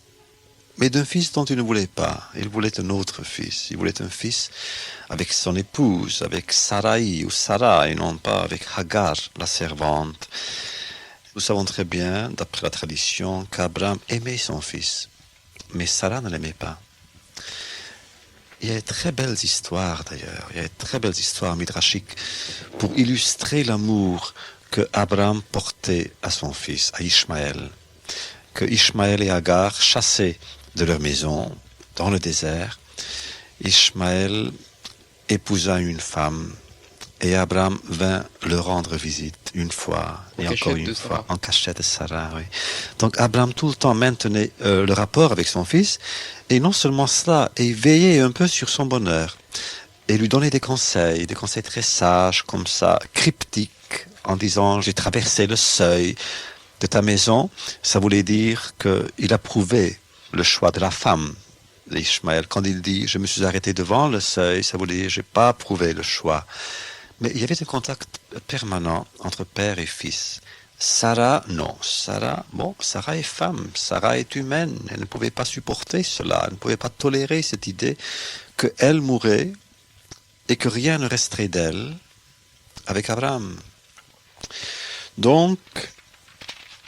mais d'un fils dont il ne voulait pas. Il voulait un autre fils. Il voulait un fils avec son épouse, avec Sarai ou Sarah, et non pas avec Hagar, la servante. Nous savons très bien, d'après la tradition, qu'Abraham aimait son fils, mais Sarah ne l'aimait pas. Il y a de très belles histoires d'ailleurs, il y a de très belles histoires midrashiques pour illustrer l'amour que Abraham portait à son fils, à Ishmaël. Que Ishmaël et Agar chassaient de leur maison dans le désert. Ishmaël épousa une femme Et Abraham vint leur rendre visite une fois, et encore une fois, en cachette de Sarah. Oui. Donc Abraham tout le temps maintenait le rapport avec son fils, et non seulement cela, et veillait un peu sur son bonheur, et lui donnait des conseils très sages, comme ça, cryptiques, en disant « j'ai traversé le seuil de ta maison », ça voulait dire qu'il approuvait le choix de la femme d'Ishmaël. Quand il dit « je me suis arrêté devant le seuil », ça voulait dire « j'ai pas approuvé le choix ». Mais il y avait un contact permanent entre père et fils. Sarah, non. Sarah est femme, Sarah est humaine. Elle ne pouvait pas supporter cela, elle ne pouvait pas tolérer cette idée qu'elle mourrait et que rien ne resterait d'elle avec Abraham. Donc,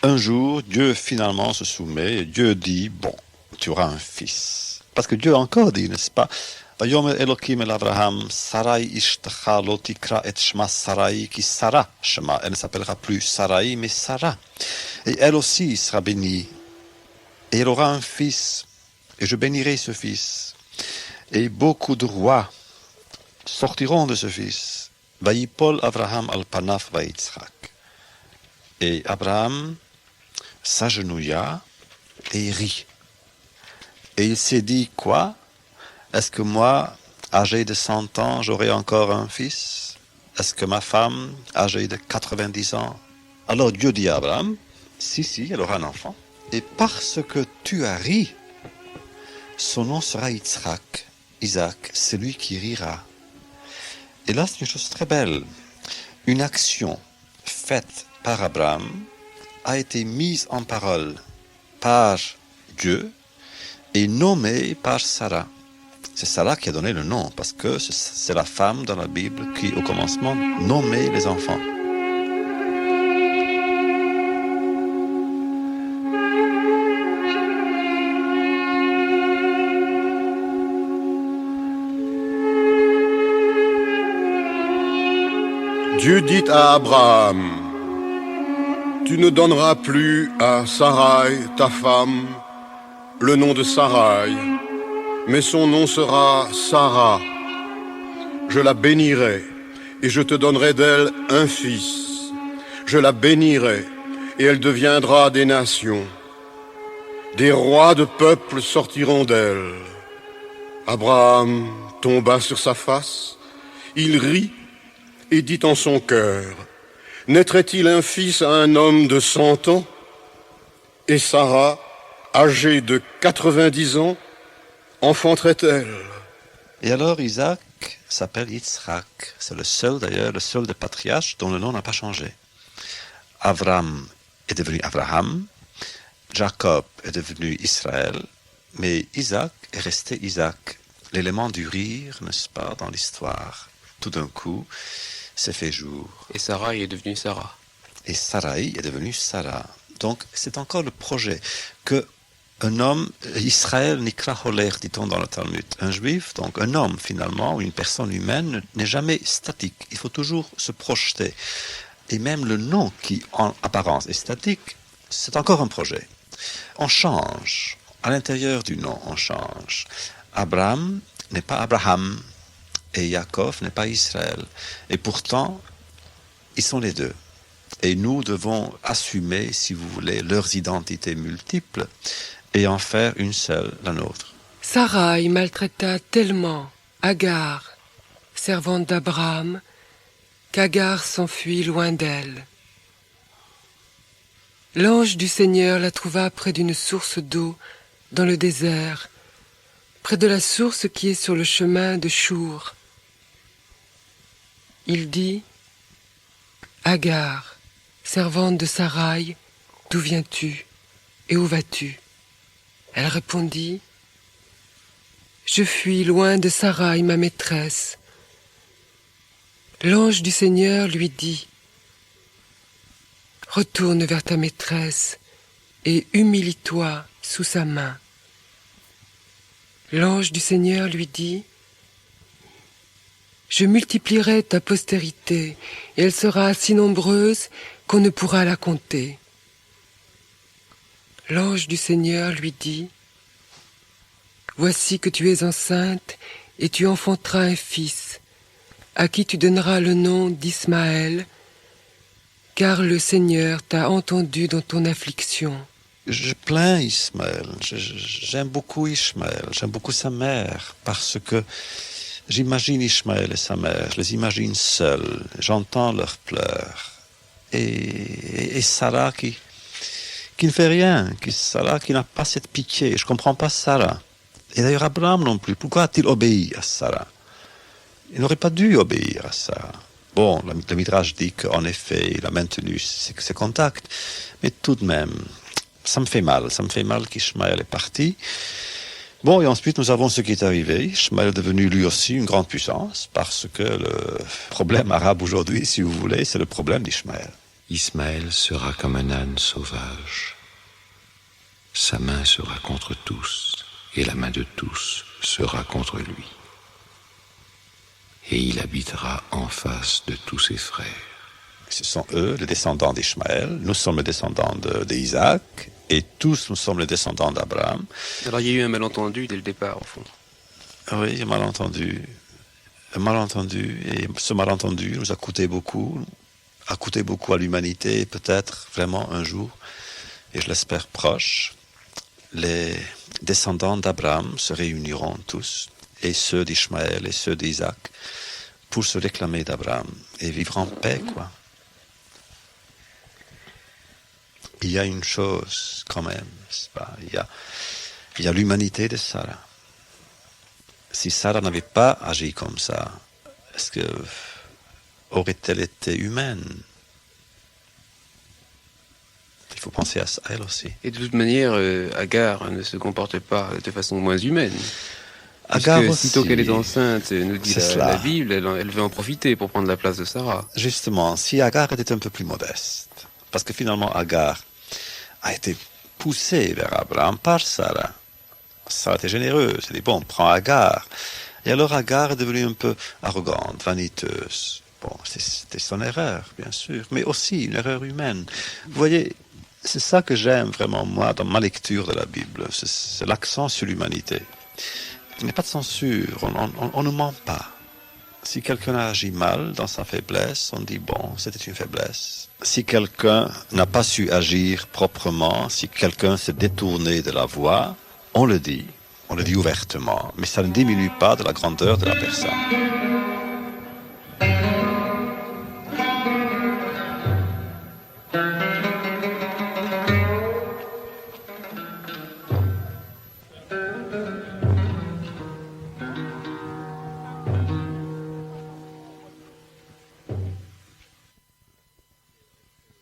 un jour, Dieu finalement se soumet et Dieu dit, bon, tu auras un fils. Parce que Dieu a encore dit, n'est-ce pas? ויאמר אלוקים אל אברהם, Sarai אשתך לא תקרא את שמה Sarai, כי Sarah שמה. Elle ne s'appellera plus Sarai, mais Sarah. Et elle aussi sera bénie. Et elle aura un fils. Et je bénirai ce fils. Et beaucoup de rois sortiront de ce fils. ויפול אברהם על פניו ויצחק. Et Abraham s'agenouilla et rit. Et il s'est dit, quoi? Est-ce que moi, âgé de 100 ans, j'aurai encore un fils? Est-ce que ma femme, âgée de 90 ans? Alors Dieu dit à Abraham, si, elle aura un enfant. Et parce que tu as ri, son nom sera Isaac, celui qui rira. Et là, c'est une chose très belle. Une action faite par Abraham a été mise en parole par Dieu et nommée par Sarah. C'est Sarah qui a donné le nom, parce que c'est la femme dans la Bible qui, au commencement, nommait les enfants. Dieu dit à Abraham, tu ne donneras plus à Sarai, ta femme, le nom de Sarai, mais son nom sera Sarah. Je la bénirai et je te donnerai d'elle un fils. Je la bénirai et elle deviendra des nations. Des rois de peuples sortiront d'elle. Abraham tomba sur sa face, il rit et dit en son cœur, naîtrait-il un fils à un homme de 100 ans? Et Sarah, âgée de 90 ans, enfanterait-elle? Et alors Isaac s'appelle Yitzhak. C'est le seul des patriarches dont le nom n'a pas changé. Avram est devenu Abraham, Jacob est devenu Israël, mais Isaac est resté Isaac. L'élément du rire, n'est-ce pas, dans l'histoire. Tout d'un coup, s'est fait jour. Et Sarah est devenue Sarah. Et Sarai est devenue Sarah. Donc, c'est encore le projet que un homme, Israël nikra holer, dit-on dans le Talmud. Un juif, donc un homme finalement, ou une personne humaine, n'est jamais statique. Il faut toujours se projeter. Et même le nom qui, en apparence, est statique, c'est encore un projet. On change. À l'intérieur du nom, on change. Abraham n'est pas Abraham. Et Yaakov n'est pas Israël. Et pourtant, ils sont les deux. Et nous devons assumer, si vous voulez, leurs identités multiples et en faire une seule, la nôtre. Sarai maltraita tellement Agar, servante d'Abraham, qu'Agar s'enfuit loin d'elle. L'ange du Seigneur la trouva près d'une source d'eau dans le désert, près de la source qui est sur le chemin de Chour. Il dit, Agar, servante de Sarai, d'où viens-tu et où vas-tu? Elle répondit, je fuis loin de Sarai, ma maîtresse. L'ange du Seigneur lui dit, retourne vers ta maîtresse et humilie-toi sous sa main. L'ange du Seigneur lui dit, je multiplierai ta postérité, et elle sera si nombreuse qu'on ne pourra la compter. L'ange du Seigneur lui dit, voici que tu es enceinte, et tu enfanteras un fils, à qui tu donneras le nom d'Ismaël, car le Seigneur t'a entendu dans ton affliction. Je plains Ismaël, j'aime beaucoup Ismaël, j'aime beaucoup sa mère, parce que j'imagine Ismaël et sa mère, je les imagine seuls, j'entends leurs pleurs. Et Sarah qui ne fait rien, Sarah qui n'a pas cette pitié, je ne comprends pas Sarah. Et d'ailleurs Abraham non plus, pourquoi a-t-il obéi à Sarah? Il n'aurait pas dû obéir à Sarah. Bon, le Midrash dit qu'en effet, il a maintenu ses contacts, mais tout de même, ça me fait mal qu'Ishmaël est parti. Bon, et ensuite, nous avons ce qui est arrivé. Ishmaël est devenu lui aussi une grande puissance, parce que le problème arabe aujourd'hui, si vous voulez, c'est le problème d'Ishmaël. Ismaël sera comme un âne sauvage. Sa main sera contre tous, et la main de tous sera contre lui. Et il habitera en face de tous ses frères. Ce sont eux, les descendants d'Ishmaël. Nous sommes les descendants d'Isaac, et tous nous sommes les descendants d'Abraham. Alors il y a eu un malentendu dès le départ, au fond. Oui, un malentendu. Et ce malentendu nous a coûté beaucoup à l'humanité, peut-être vraiment un jour, et je l'espère proche, les descendants d'Abraham se réuniront tous, et ceux d'Ishmaël et ceux d'Isaac, pour se réclamer d'Abraham et vivre en paix, quoi. Il y a une chose quand même, n'est-ce pas? Il y a l'humanité de Sarah. Si Sarah n'avait pas agi comme ça, est-ce que aurait-elle été humaine? Il faut penser à ça, elle aussi. Et de toute manière, Agar ne se comporte pas de façon moins humaine. Agar Puisque aussi, sitôt qu'elle est enceinte, nous dit la Bible, elle veut en profiter pour prendre la place de Sarah. Justement, si Agar était un peu plus modeste, parce que finalement Agar a été poussée vers Abraham par Sarah. Sarah était généreuse, elle dit bon, prends Agar. Et alors Agar est devenue un peu arrogante, vaniteuse. Bon, c'était son erreur, bien sûr, mais aussi une erreur humaine. Vous voyez, c'est ça que j'aime vraiment, moi, dans ma lecture de la Bible, c'est l'accent sur l'humanité. Il n'y a pas de censure, on ne ment pas. Si quelqu'un a agi mal dans sa faiblesse, on dit bon, c'était une faiblesse. Si quelqu'un n'a pas su agir proprement, si quelqu'un s'est détourné de la voie, on le dit ouvertement, mais ça ne diminue pas de la grandeur de la personne.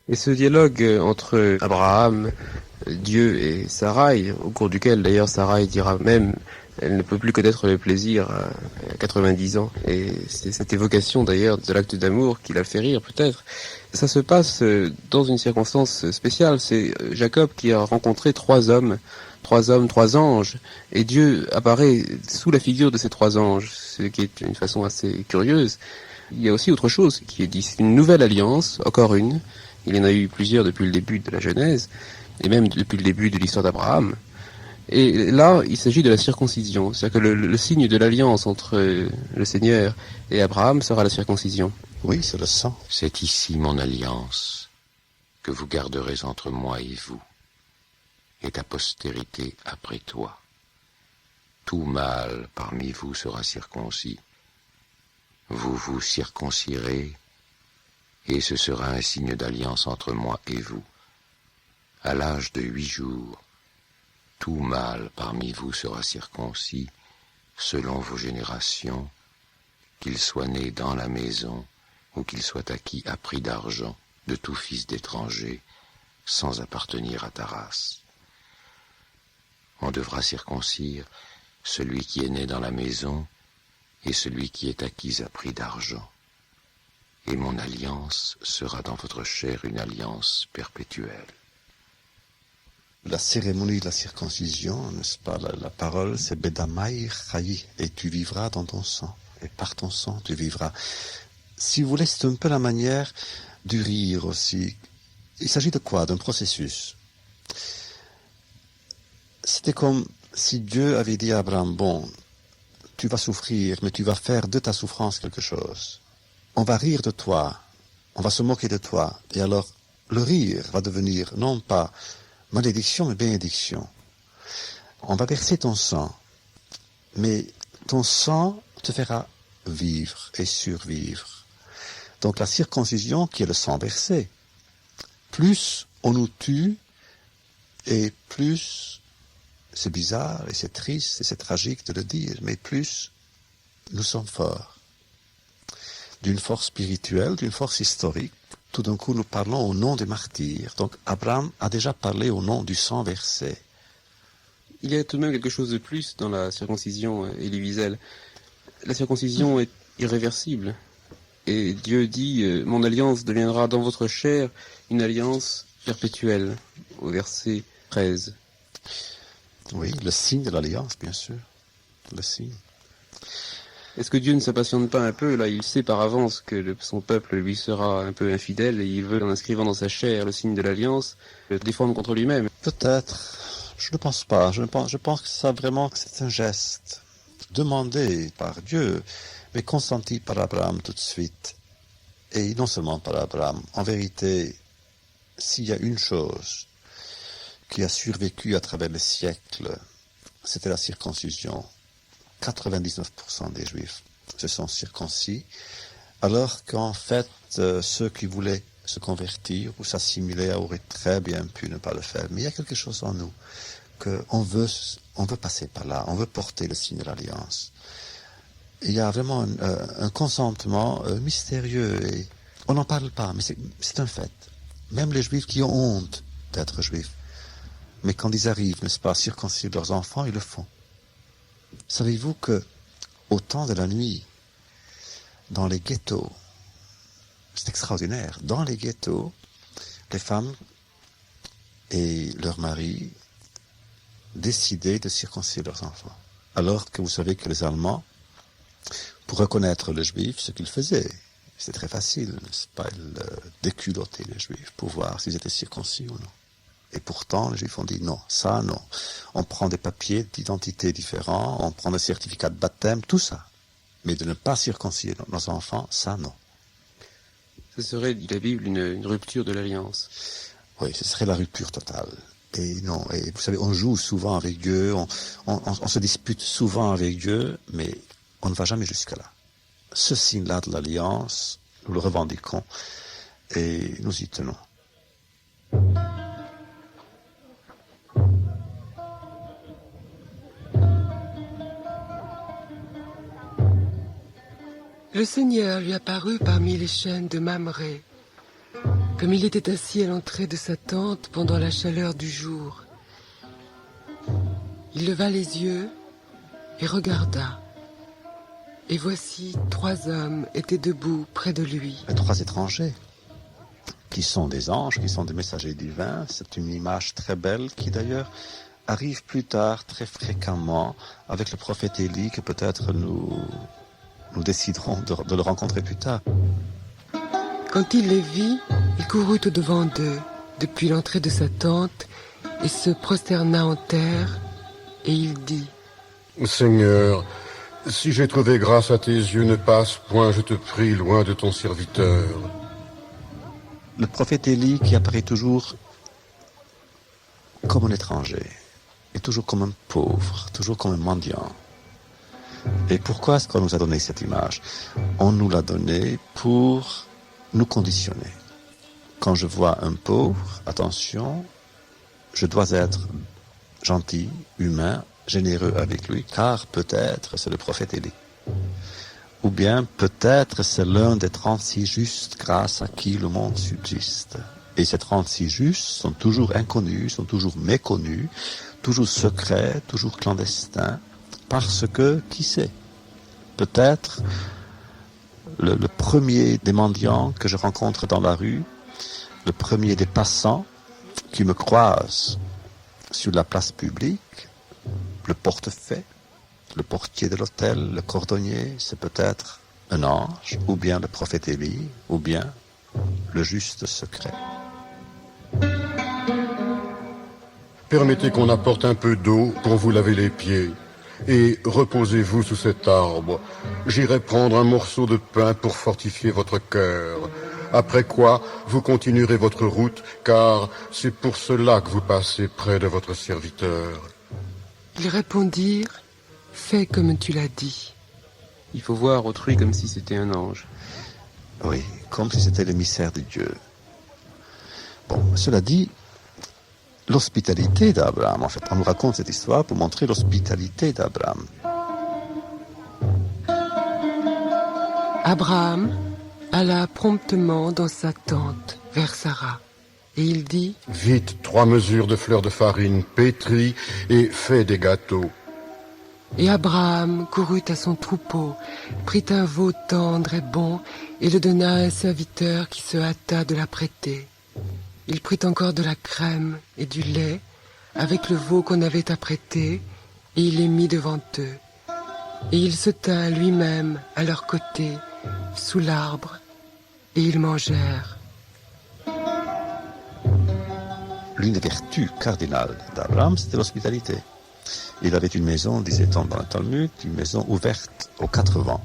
Et ce dialogue entre Abraham, Dieu et Sarai, au cours duquel d'ailleurs Sarai dira même elle ne peut plus connaître le plaisir à 90 ans. Et c'est cette évocation d'ailleurs de l'acte d'amour qui l'a fait rire peut-être. Ça se passe dans une circonstance spéciale. C'est Jacob qui a rencontré trois hommes, trois anges. Et Dieu apparaît sous la figure de ces trois anges, ce qui est une façon assez curieuse. Il y a aussi autre chose qui est dit. C'est une nouvelle alliance, encore une. Il y en a eu plusieurs depuis le début de la Genèse, et même depuis le début de l'histoire d'Abraham. Et là, il s'agit de la circoncision. C'est-à-dire que le signe de l'alliance entre le Seigneur et Abraham sera la circoncision. Oui, c'est le sang. C'est ici mon alliance que vous garderez entre moi et vous, et ta postérité après toi. Tout mâle parmi vous sera circoncis. Vous vous circoncirez, et ce sera un signe d'alliance entre moi et vous. À l'âge de 8 jours, tout mâle parmi vous sera circoncis, selon vos générations, qu'il soit né dans la maison, ou qu'il soit acquis à prix d'argent de tout fils d'étranger, sans appartenir à ta race. On devra circoncire celui qui est né dans la maison, et celui qui est acquis à prix d'argent. Et mon alliance sera dans votre chair une alliance perpétuelle. La cérémonie de la circoncision, n'est-ce pas, la parole, c'est Bedamai Chayi, et tu vivras dans ton sang, et par ton sang tu vivras. Si vous voulez, c'est un peu la manière du rire aussi. Il s'agit de quoi? D'un processus. C'était comme si Dieu avait dit à Abraham, bon, tu vas souffrir, mais tu vas faire de ta souffrance quelque chose. on va rire de toi, on va se moquer de toi. Et alors, le rire va devenir non pas malédiction, mais bénédiction. On va verser ton sang, mais ton sang te fera vivre et survivre. Donc la circoncision, qui est le sang versé, plus on nous tue, et plus, c'est bizarre, et c'est triste, et c'est tragique de le dire, mais plus nous sommes forts. D'une force spirituelle, d'une force historique, tout d'un coup nous parlons au nom des martyrs. Donc Abraham a déjà parlé au nom du sang versé. Il y a tout de même quelque chose de plus dans la circoncision, Elie Wiesel. La circoncision est irréversible. Et Dieu dit, mon alliance deviendra dans votre chair une alliance perpétuelle, au verset 13. Oui, le signe de l'alliance, bien sûr. Le signe. Est-ce que Dieu ne s'impatiente pas un peu? Là, il sait par avance que son peuple lui sera un peu infidèle et il veut, en inscrivant dans sa chair le signe de l'alliance, le défendre contre lui-même. Peut-être. Je ne pense pas. Je pense que ça vraiment que c'est un geste demandé par Dieu, mais consenti par Abraham tout de suite. Et non seulement par Abraham. En vérité, s'il y a une chose qui a survécu à travers les siècles, c'était la circoncision. 99% des Juifs se sont circoncis, alors qu'en fait, ceux qui voulaient se convertir ou s'assimiler auraient très bien pu ne pas le faire. Mais il y a quelque chose en nous, qu'on veut passer par là, on veut porter le signe de l'alliance. Il y a vraiment un consentement mystérieux, et on n'en parle pas, mais c'est un fait. Même les Juifs qui ont honte d'être Juifs, mais quand ils arrivent, n'est-ce pas, à circoncire leurs enfants, ils le font. Savez-vous que, au temps de la nuit, dans les ghettos, c'est extraordinaire, dans les ghettos, les femmes et leurs maris décidaient de circoncire leurs enfants. Alors que vous savez que les Allemands, pour reconnaître les Juifs, ce qu'ils faisaient, c'est très facile, n'est-ce pas, ils déculottaient les Juifs pour voir s'ils étaient circoncis ou non. Et pourtant, les Juifs ont dit non, ça non. On prend des papiers d'identité différents, on prend des certificats de baptême, tout ça. Mais de ne pas circoncire nos enfants, ça non. Ce serait, dit la Bible, une rupture de l'alliance. Oui, ce serait la rupture totale. Et non, et vous savez, on joue souvent avec Dieu, on se dispute souvent avec Dieu, mais on ne va jamais jusqu'à là. Ce signe-là de l'alliance, nous le revendiquons et nous y tenons. Le Seigneur lui apparut parmi les chênes de Mamré, comme il était assis à l'entrée de sa tente pendant la chaleur du jour. Il leva les yeux et regarda. Et voici 3 hommes étaient debout près de lui. 3 étrangers, qui sont des anges, qui sont des messagers divins. C'est une image très belle qui d'ailleurs arrive plus tard très fréquemment avec le prophète Élie, que peut-être nous déciderons de le rencontrer plus tard. Quand il les vit, il courut au-devant d'eux, depuis l'entrée de sa tente, et se prosterna en terre, et il dit : Seigneur, si j'ai trouvé grâce à tes yeux, ne passe point, je te prie, loin de ton serviteur. Le prophète Élie qui apparaît toujours comme un étranger, et toujours comme un pauvre, toujours comme un mendiant. Et pourquoi est-ce qu'on nous a donné cette image? On nous l'a donnée pour nous conditionner. Quand je vois un pauvre, attention, je dois être gentil, humain, généreux avec lui, car peut-être c'est le prophète Élie. Ou bien peut-être c'est l'un des 36 justes grâce à qui le monde subsiste. Et ces 36 justes sont toujours inconnus, sont toujours méconnus, toujours secrets, toujours clandestins, parce que, qui sait, peut-être le premier des mendiants que je rencontre dans la rue, le premier des passants qui me croise sur la place publique, le portefaix, le portier de l'hôtel, le cordonnier, c'est peut-être un ange, ou bien le prophète Élie, ou bien le juste secret. Permettez qu'on apporte un peu d'eau pour vous laver les pieds. et reposez-vous sous cet arbre. J'irai prendre un morceau de pain pour fortifier votre cœur. Après quoi, vous continuerez votre route, car c'est pour cela que vous passez près de votre serviteur. » Ils répondirent, « Fais comme tu l'as dit. » Il faut voir autrui comme si c'était un ange. Oui, comme si c'était l'émissaire de Dieu. Bon, cela dit, l'hospitalité d'Abraham, en fait, on nous raconte cette histoire pour montrer l'hospitalité d'Abraham. Abraham alla promptement dans sa tente vers Sarah, et il dit, « Vite 3 mesures de fleurs de farine pétrie et fais des gâteaux. » Et Abraham courut à son troupeau, prit un veau tendre et bon, et le donna à un serviteur qui se hâta de l'apprêter. Il prit encore de la crème et du lait, avec le veau qu'on avait apprêté, et il les mit devant eux. Et il se tint lui-même à leur côté, sous l'arbre, et ils mangèrent. L'une des vertus cardinales d'Abraham, c'était l'hospitalité. Il avait une maison, disait-on dans le Talmud, une maison ouverte aux 4 vents,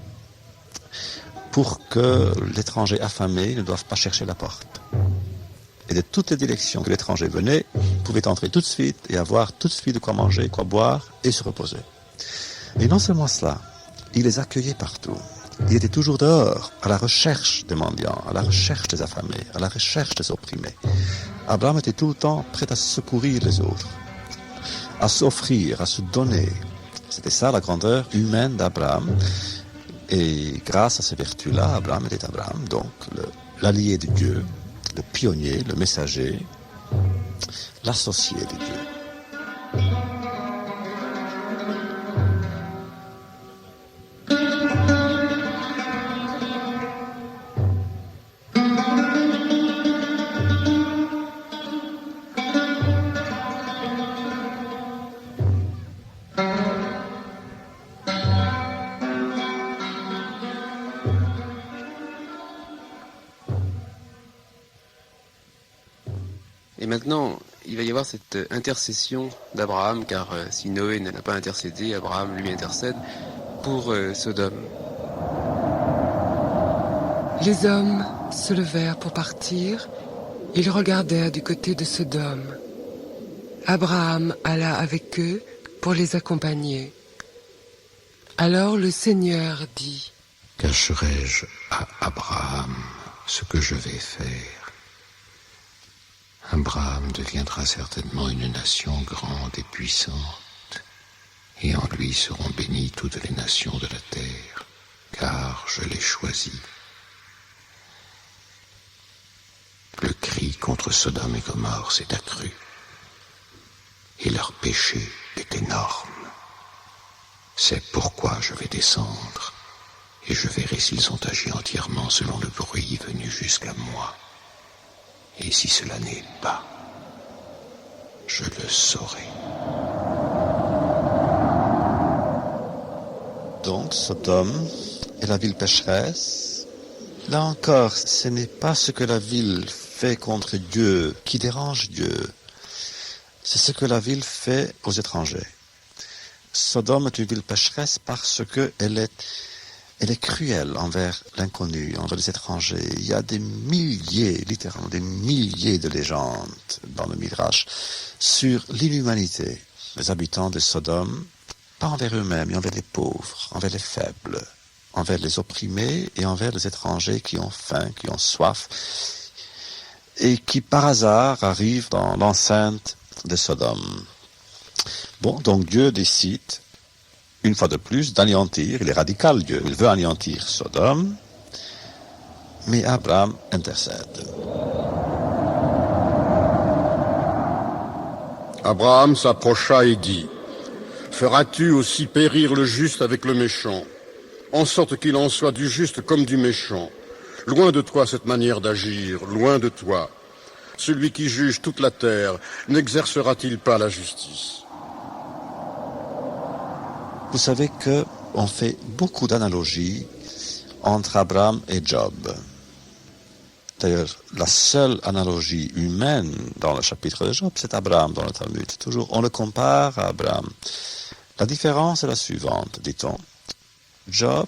pour que l'étranger affamé ne doive pas chercher la porte. Et de toutes les directions que l'étranger venait, pouvait entrer tout de suite et avoir tout de suite de quoi manger, quoi boire et se reposer. Et non seulement cela, il les accueillait partout. Il était toujours dehors, à la recherche des mendiants, à la recherche des affamés, à la recherche des opprimés. Abraham était tout le temps prêt à secourir les autres, à s'offrir, à se donner. C'était ça la grandeur humaine d'Abraham. Et grâce à ces vertus-là, Abraham était Abraham, donc l'allié de Dieu, le pionnier, le messager, l'associé de Dieu. Et maintenant, il va y avoir cette intercession d'Abraham, car si Noé n'a pas intercédé, Abraham lui intercède pour Sodome. Les hommes se levèrent pour partir. Ils regardèrent du côté de Sodome. Abraham alla avec eux pour les accompagner. Alors le Seigneur dit, « Cacherai-je à Abraham ce que je vais faire ? Abraham deviendra certainement une nation grande et puissante, et en lui seront bénies toutes les nations de la terre, car je l'ai choisi. » Le cri contre Sodome et Gomorrhe s'est accru, et leur péché est énorme. C'est pourquoi je vais descendre, et je verrai s'ils ont agi entièrement selon le bruit venu jusqu'à moi. Et si cela n'est pas, je le saurai. Donc, Sodome est la ville pécheresse. Là encore, ce n'est pas ce que la ville fait contre Dieu qui dérange Dieu. C'est ce que la ville fait aux étrangers. Sodome est une ville pécheresse parce qu'elle est cruelle envers l'inconnu, envers les étrangers. Il y a des milliers, littéralement des milliers de légendes dans le Midrash sur l'inhumanité des habitants de Sodome, pas envers eux-mêmes, mais envers les pauvres, envers les faibles, envers les opprimés et envers les étrangers qui ont faim, qui ont soif, et qui par hasard arrivent dans l'enceinte de Sodome. Bon, donc Dieu décide, une fois de plus, d'anéantir. Il est radical, Dieu. Il veut anéantir Sodome, mais Abraham intercède. Abraham s'approcha et dit, « Feras-tu aussi périr le juste avec le méchant, en sorte qu'il en soit du juste comme du méchant? Loin de toi cette manière d'agir, loin de toi. Celui qui juge toute la terre, n'exercera-t-il pas la justice ?» Vous savez qu'on fait beaucoup d'analogies entre Abraham et Job. D'ailleurs, la seule analogie humaine dans le chapitre de Job, c'est Abraham dans le Talmud. Toujours, on le compare à Abraham. La différence est la suivante, dit-on. Job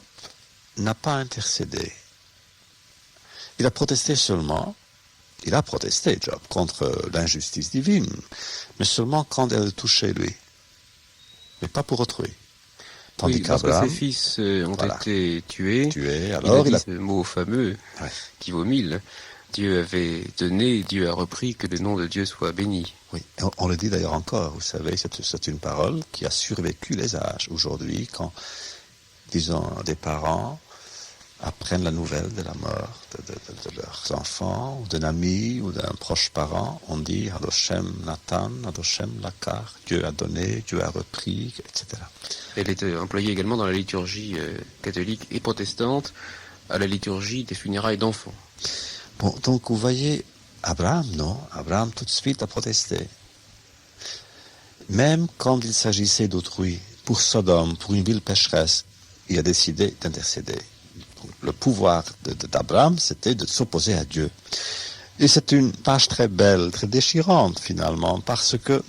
n'a pas intercédé. Il a protesté seulement. Il a protesté, Job, contre l'injustice divine, mais seulement quand elle touchait lui, mais pas pour autrui. Tandis Oui, lorsque qu'Abraham, ses fils ont été tués, alors il a dit ce mot fameux qui vaut mille. Dieu avait donné, Dieu a repris, que le nom de Dieu soit béni. Oui, on le dit d'ailleurs encore, vous savez, c'est une parole qui a survécu les âges. Aujourd'hui, quand, disons, des parents apprennent la nouvelle de la mort de leurs enfants, ou d'un ami, ou d'un proche parent, on dit « Adoshem Nathan, Adoshem Lakar », Dieu a donné, Dieu a repris, etc. Elle est employée également dans la liturgie catholique et protestante, à la liturgie des funérailles d'enfants. Bon, donc vous voyez, Abraham, non, Abraham tout de suite a protesté. Même quand il s'agissait d'autrui, pour Sodome, pour une ville pécheresse, il a décidé d'intercéder. Le pouvoir d'Abraham, c'était de s'opposer à Dieu. Et c'est une page très belle, très déchirante finalement, parce que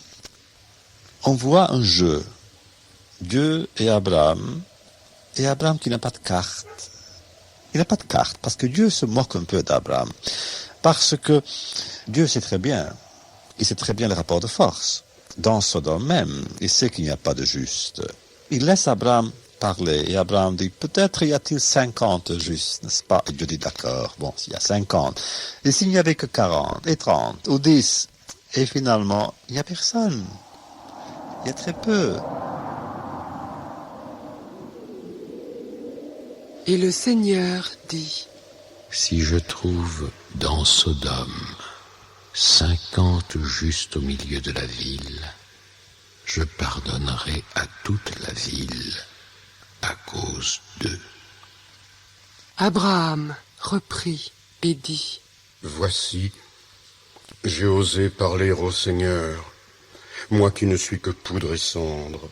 on voit un jeu. Dieu et Abraham qui n'a pas de carte. Il n'a pas de carte, parce que Dieu se moque un peu d'Abraham. Parce que Dieu sait très bien, il sait très bien les rapports de force. Dans Sodome même, il sait qu'il n'y a pas de juste. Il laisse Abraham parler, et Abraham dit, peut-être y a-t-il 50 justes, n'est-ce pas? Et Dieu dit, d'accord, bon, s'il y a 50. Et s'il n'y avait que 40, et 30, ou 10, et finalement, il n'y a personne. Il y a très peu. Et le Seigneur dit, Si je trouve dans Sodome 50 justes au milieu de la ville, je pardonnerai à toute la ville à cause d'eux. Abraham reprit et dit, Voici, j'ai osé parler au Seigneur, moi qui ne suis que poudre et cendre.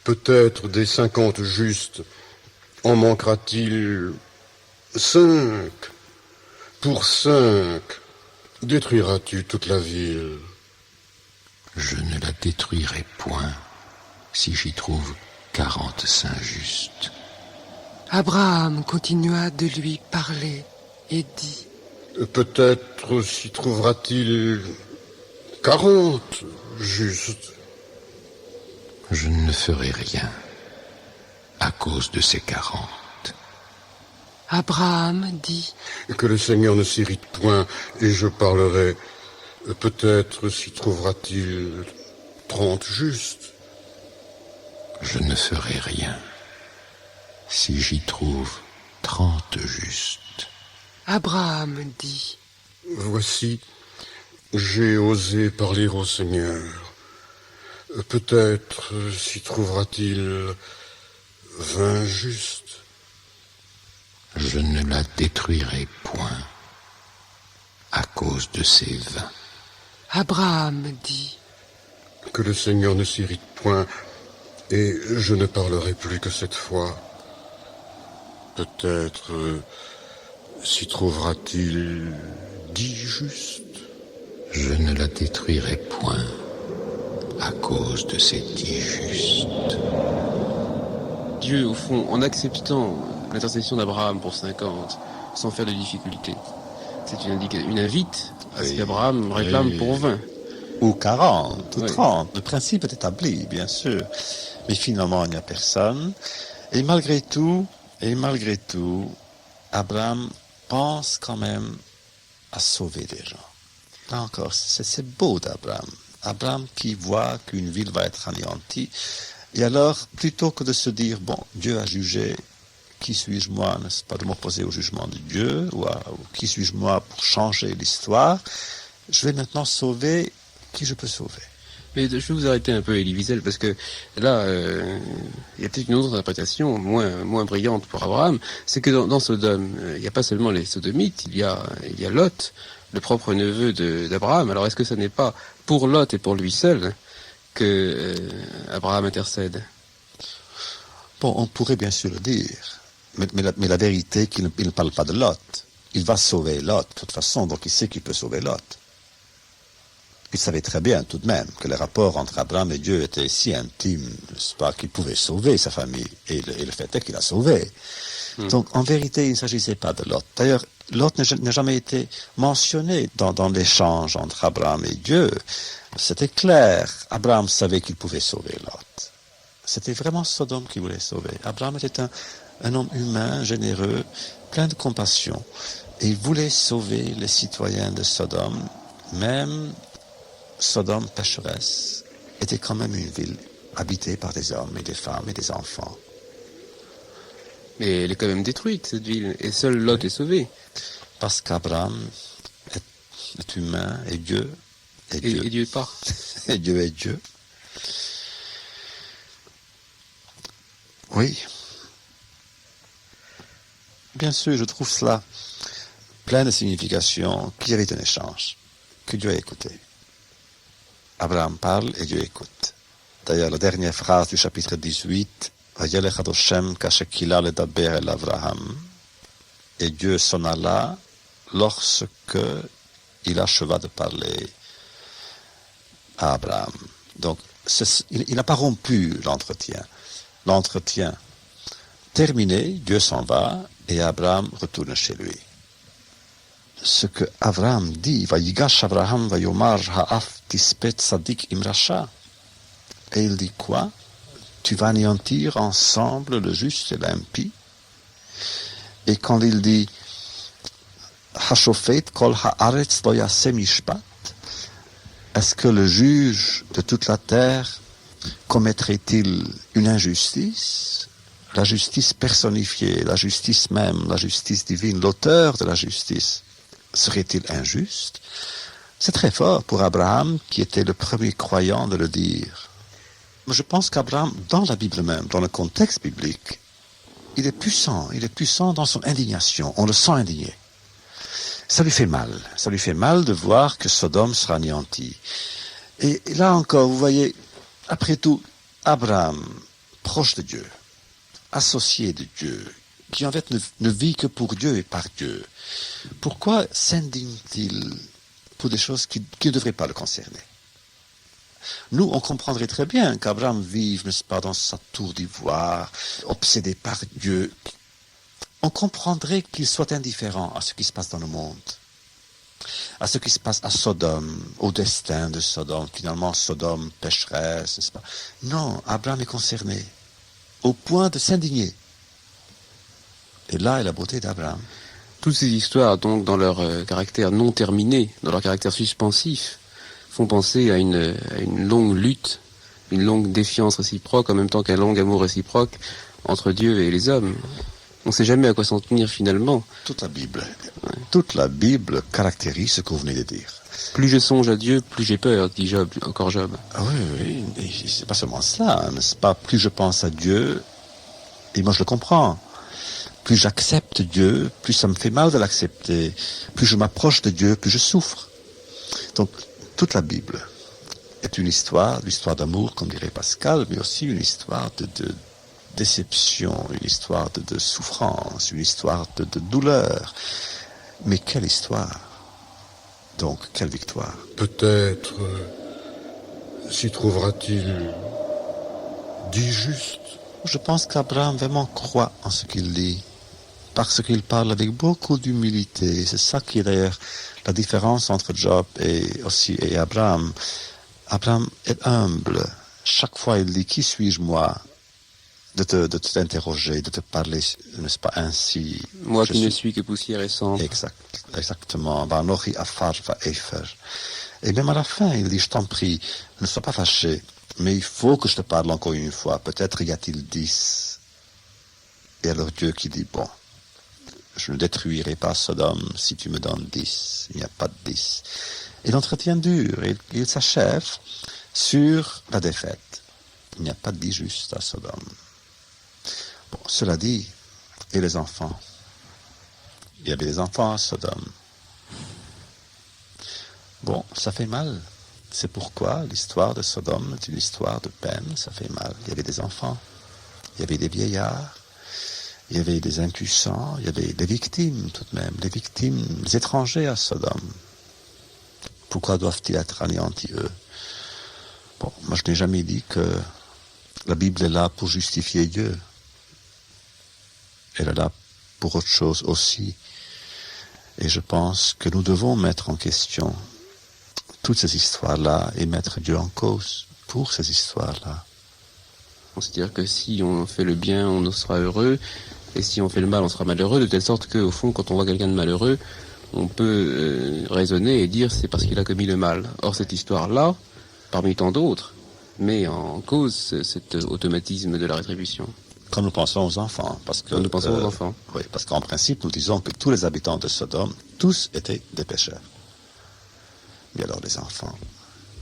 Peut-être des 50 justes en manquera-t-il 5? Pour 5, détruiras-tu toute la ville? Je ne la détruirai point si j'y trouve 45 justes. Abraham continua de lui parler et dit, Peut-être s'y trouvera-t-il 40 justes. Je ne ferai rien à cause de ces 40. Abraham dit, Que le Seigneur ne s'irrite point, et je parlerai. Peut-être s'y trouvera-t-il 30 justes. Je ne ferai rien si j'y trouve 30 justes. Abraham dit, Voici, j'ai osé parler au Seigneur. Peut-être s'y trouvera-t-il 20 justes. Je ne la détruirai point à cause de ces 20. Abraham dit, Que le Seigneur ne s'irrite point, et je ne parlerai plus que cette fois. Peut-être s'y trouvera-t-il 10 justes. Je ne la détruirai point à cause de ces 10 justes. Dieu, au fond, en acceptant l'intercession d'Abraham pour 50, sans faire de difficulté, c'est une invite à ce qu'Abraham réclame pour 20. Ou 40, ou Oui. 30. Le principe est établi, bien sûr. Mais finalement, il n'y a personne. Et malgré tout, Abraham pense quand même à sauver des gens. Là encore, c'est beau d'Abraham. Abraham qui voit qu'une ville va être anéantie. Et alors, plutôt que de se dire, bon, Dieu a jugé, qui suis-je moi, n'est-ce pas, de m'opposer au jugement de Dieu, ou qui suis-je moi pour changer l'histoire, je vais maintenant sauver qui je peux sauver. Mais je vais vous arrêter un peu, Elie Wiesel, parce que là, il y a peut-être une autre interprétation, moins brillante pour Abraham, c'est que dans Sodome, il n'y a pas seulement les sodomites, il y a Lot, le propre neveu d'Abraham. Alors est-ce que ce n'est pas pour Lot et pour lui seul que Abraham intercède? Bon, on pourrait bien sûr le dire, mais la vérité est qu'il ne parle pas de Lot. Il va sauver Lot, de toute façon, donc il sait qu'il peut sauver Lot. Il savait très bien tout de même que le rapport entre Abraham et Dieu était si intime, n'est-ce pas, qu'il pouvait sauver sa famille. Et le fait est qu'il a sauvé. Donc en vérité, il ne s'agissait pas de Lot. D'ailleurs, Lot n'a jamais été mentionné dans l'échange entre Abraham et Dieu. C'était clair. Abraham savait qu'il pouvait sauver Lot. C'était vraiment Sodome qu'il voulait sauver. Abraham était un homme humain, généreux, plein de compassion. Et il voulait sauver les citoyens de Sodome. Même Sodome, pécheresse, était quand même une ville habitée par des hommes et des femmes et des enfants. Mais elle est quand même détruite, cette ville, et seul Lot est sauvé. Parce qu'Abraham est humain et Dieu est Dieu. Et Dieu est pas. Et Dieu est Dieu. Oui. Bien sûr, je trouve cela plein de signification qu'il y avait un échange, que Dieu a écouté. Abraham parle et Dieu écoute. D'ailleurs, la dernière phrase du chapitre 18, et Dieu s'en alla lorsque il acheva de parler à Abraham. Donc, il n'a pas rompu l'entretien. L'entretien terminé, Dieu s'en va et Abraham retourne chez lui. Ce que Abraham dit, Vayigash Abraham vayomar ha'af tispet sadik imracha. Et il dit quoi? Tu vas anéantir ensemble le juste et l'impie. Et quand il dit Hashofet kol haaretz lo yaseh mishpat, est-ce que le juge de toute la terre commettrait-il une injustice? La justice personnifiée, la justice même, la justice divine, l'auteur de la justice, serait-il injuste? C'est très fort pour Abraham, qui était le premier croyant, de le dire. Je pense qu'Abraham, dans la Bible même, dans le contexte biblique, il est puissant dans son indignation, on le sent indigné. Ça lui fait mal de voir que Sodome sera anéanti. Et là encore, vous voyez, après tout, Abraham, proche de Dieu, associé de Dieu, qui en fait ne vit que pour Dieu et par Dieu, pourquoi s'indigne-t-il pour des choses qui ne devraient pas le concerner? Nous, on comprendrait très bien qu'Abraham vive, n'est-ce pas, dans sa tour d'ivoire, obsédé par Dieu. On comprendrait qu'il soit indifférent à ce qui se passe dans le monde, à ce qui se passe à Sodome, au destin de Sodome. Finalement, Sodome pécheresse, n'est-ce pas? Non, Abraham est concerné, au point de s'indigner. Et là est la beauté d'Abraham. Toutes ces histoires, donc, dans leur caractère non terminé, dans leur caractère suspensif, font penser à une longue lutte, une longue défiance réciproque, en même temps qu'un long amour réciproque entre Dieu et les hommes. On ne sait jamais à quoi s'en tenir finalement. Toute la Bible caractérise ce que vous venez de dire. Plus je songe à Dieu, plus j'ai peur, dit Job, encore Job. Ah oui, et c'est pas seulement cela, n'est-ce pas? Plus je pense à Dieu, et moi je le comprends, plus j'accepte Dieu, plus ça me fait mal de l'accepter, plus je m'approche de Dieu, plus je souffre. Donc, toute la Bible est une histoire d'amour, comme dirait Pascal, mais aussi une histoire de déception, une histoire de souffrance, une histoire de douleur. Mais quelle histoire! Donc, quelle victoire! Peut-être s'y trouvera-t-il dit juste. Je pense qu'Abraham vraiment croit en ce qu'il dit, parce qu'il parle avec beaucoup d'humilité. C'est ça qui est d'ailleurs la différence entre Job et Abraham. Abraham est humble. Chaque fois, il dit, qui suis-je moi de t'interroger, de te parler, n'est-ce pas, ainsi. Moi qui ne suis que poussière et cendre. Exactement. Et même à la fin, il dit, je t'en prie, ne sois pas fâché, mais il faut que je te parle encore une fois. Peut-être y a-t-il 10. Et alors Dieu qui dit, bon, je ne détruirai pas Sodome si tu me donnes 10. Il n'y a pas de 10. Et l'entretien dure. Il s'achève sur la défaite. Il n'y a pas de 10 juste à Sodome. Bon, cela dit, et les enfants? Il y avait des enfants à Sodome. Bon, ça fait mal. C'est pourquoi l'histoire de Sodome est une histoire de peine. Ça fait mal. Il y avait des enfants. Il y avait des vieillards. Il y avait des impuissants, il y avait des victimes tout de même, des victimes, des étrangers à Sodome. Pourquoi doivent-ils être anéantis, eux? Bon, moi je n'ai jamais dit que la Bible est là pour justifier Dieu. Elle est là pour autre chose aussi. Et je pense que nous devons mettre en question toutes ces histoires-là et mettre Dieu en cause pour ces histoires-là. C'est-à-dire que si on fait le bien, on sera heureux, et si on fait le mal, on sera malheureux, de telle sorte qu'au fond, quand on voit quelqu'un de malheureux, on peut raisonner et dire c'est parce qu'il a commis le mal. Or, cette histoire-là, parmi tant d'autres, met en cause cet automatisme de la rétribution. Quand nous pensons aux enfants, parce que... Quand nous pensons aux enfants. Oui, parce qu'en principe, nous disons que tous les habitants de Sodome, tous étaient des pécheurs. Mais alors les enfants,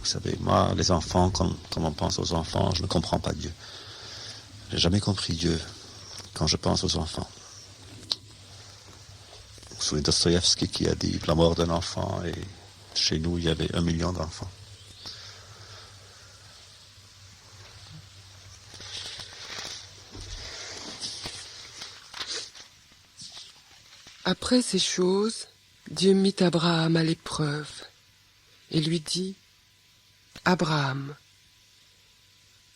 vous savez, moi, les enfants, quand on pense aux enfants, je ne comprends pas Dieu. Je n'ai jamais compris Dieu quand je pense aux enfants. Vous vous souvenez de Dostoïevski qui a dit la mort d'un enfant, et chez nous, il y avait 1 million d'enfants. Après ces choses, Dieu mit Abraham à l'épreuve et lui dit « Abraham ».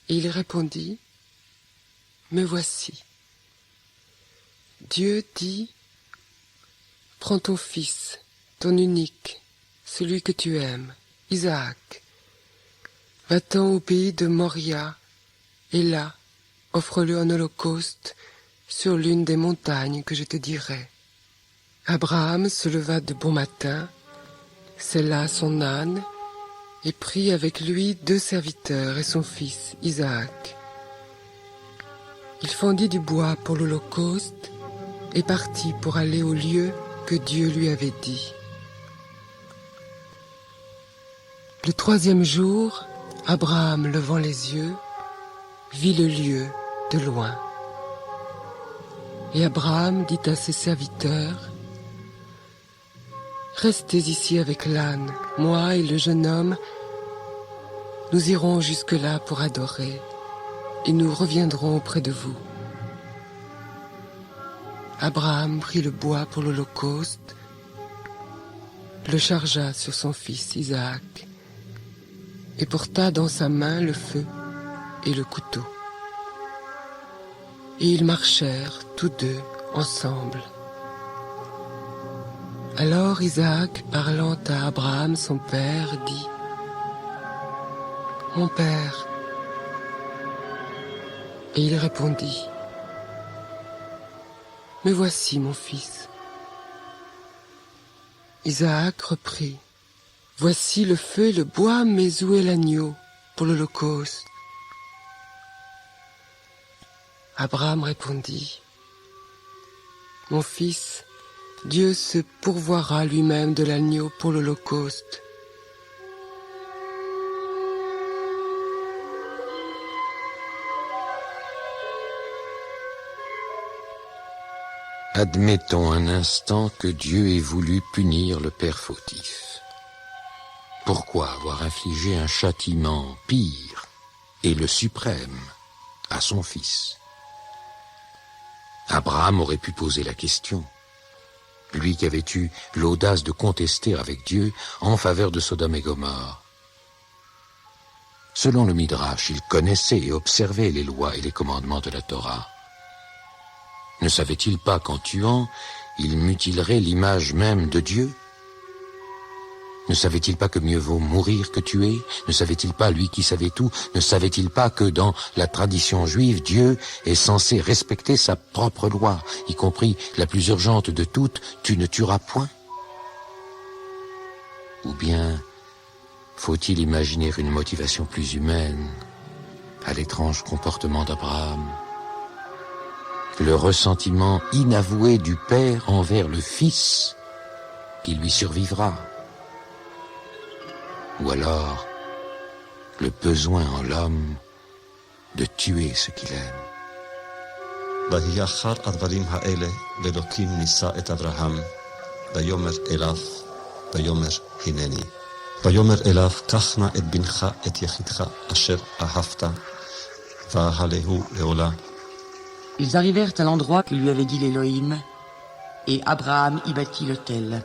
Et il répondit « Me voici ». Dieu dit « Prends ton fils, ton unique, celui que tu aimes, Isaac. Va-t'en au pays de Moria, et là, offre-le en holocauste sur l'une des montagnes que je te dirai. » Abraham se leva de bon matin, sella son âne, et prit avec lui 2 serviteurs et son fils Isaac. Il fendit du bois pour l'holocauste et partit pour aller au lieu que Dieu lui avait dit. Le 3e jour, Abraham, levant les yeux, vit le lieu de loin. Et Abraham dit à ses serviteurs, « Restez ici avec l'âne, moi et le jeune homme, nous irons jusque-là pour adorer, et nous reviendrons auprès de vous. » Abraham prit le bois pour l'holocauste, le chargea sur son fils Isaac, et porta dans sa main le feu et le couteau. Et ils marchèrent tous deux ensemble. Alors Isaac, parlant à Abraham son père, dit « Mon père ». Et il répondit « Me voici, mon fils ». Isaac reprit « Voici le feu et le bois, mais où est l'agneau pour l'holocauste » Abraham répondit « Mon fils, Dieu se pourvoira lui-même de l'agneau pour l'holocauste. » Admettons un instant que Dieu ait voulu punir le père fautif. Pourquoi avoir infligé un châtiment pire et le suprême à son fils? Abraham aurait pu poser la question. Lui qui avait eu l'audace de contester avec Dieu en faveur de Sodome et Gomorrhe. Selon le Midrash, il connaissait et observait les lois et les commandements de la Torah. Ne savait-il pas qu'en tuant, il mutilerait l'image même de Dieu? Ne savait-il pas que mieux vaut mourir que tuer? Ne savait-il pas, lui qui savait tout, ne savait-il pas que dans la tradition juive, Dieu est censé respecter sa propre loi, y compris la plus urgente de toutes, tu ne tueras point? Ou bien faut-il imaginer une motivation plus humaine à l'étrange comportement d'Abraham? Le ressentiment inavoué du père envers le fils qui lui survivra? Ou alors, le besoin en l'homme de tuer ce qu'il aime. ויהי אחר הדברים האלה, ואלוקים נישא את אברהם, ויאמר אליו, ויאמר הנני. ויאמר אליו, קח נא את בנך, את יחידך, אשר אהבת, והעלהו לעולה. Ils arrivèrent à l'endroit que lui avait dit l'Élohim, et Abraham y bâtit l'autel.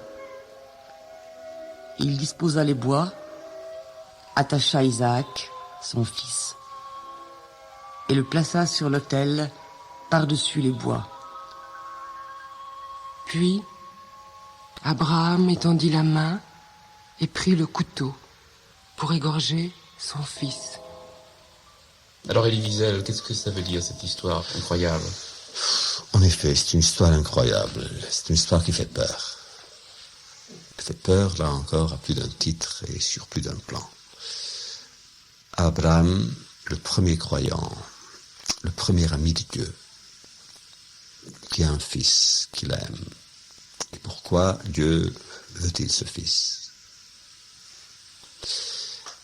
il disposa les bois, attacha Isaac, son fils, et le plaça sur l'autel par-dessus les bois. Puis, Abraham étendit la main et prit le couteau pour égorger son fils. Alors Elie Wiesel, qu'est-ce que ça veut dire cette histoire incroyable? En effet, c'est une histoire incroyable. C'est une histoire qui fait peur. Qui fait peur, là encore, à plus d'un titre et sur plus d'un plan. Abraham, le premier croyant, le premier ami de Dieu, qui a un fils qu'il aime. Et pourquoi Dieu veut-il ce fils?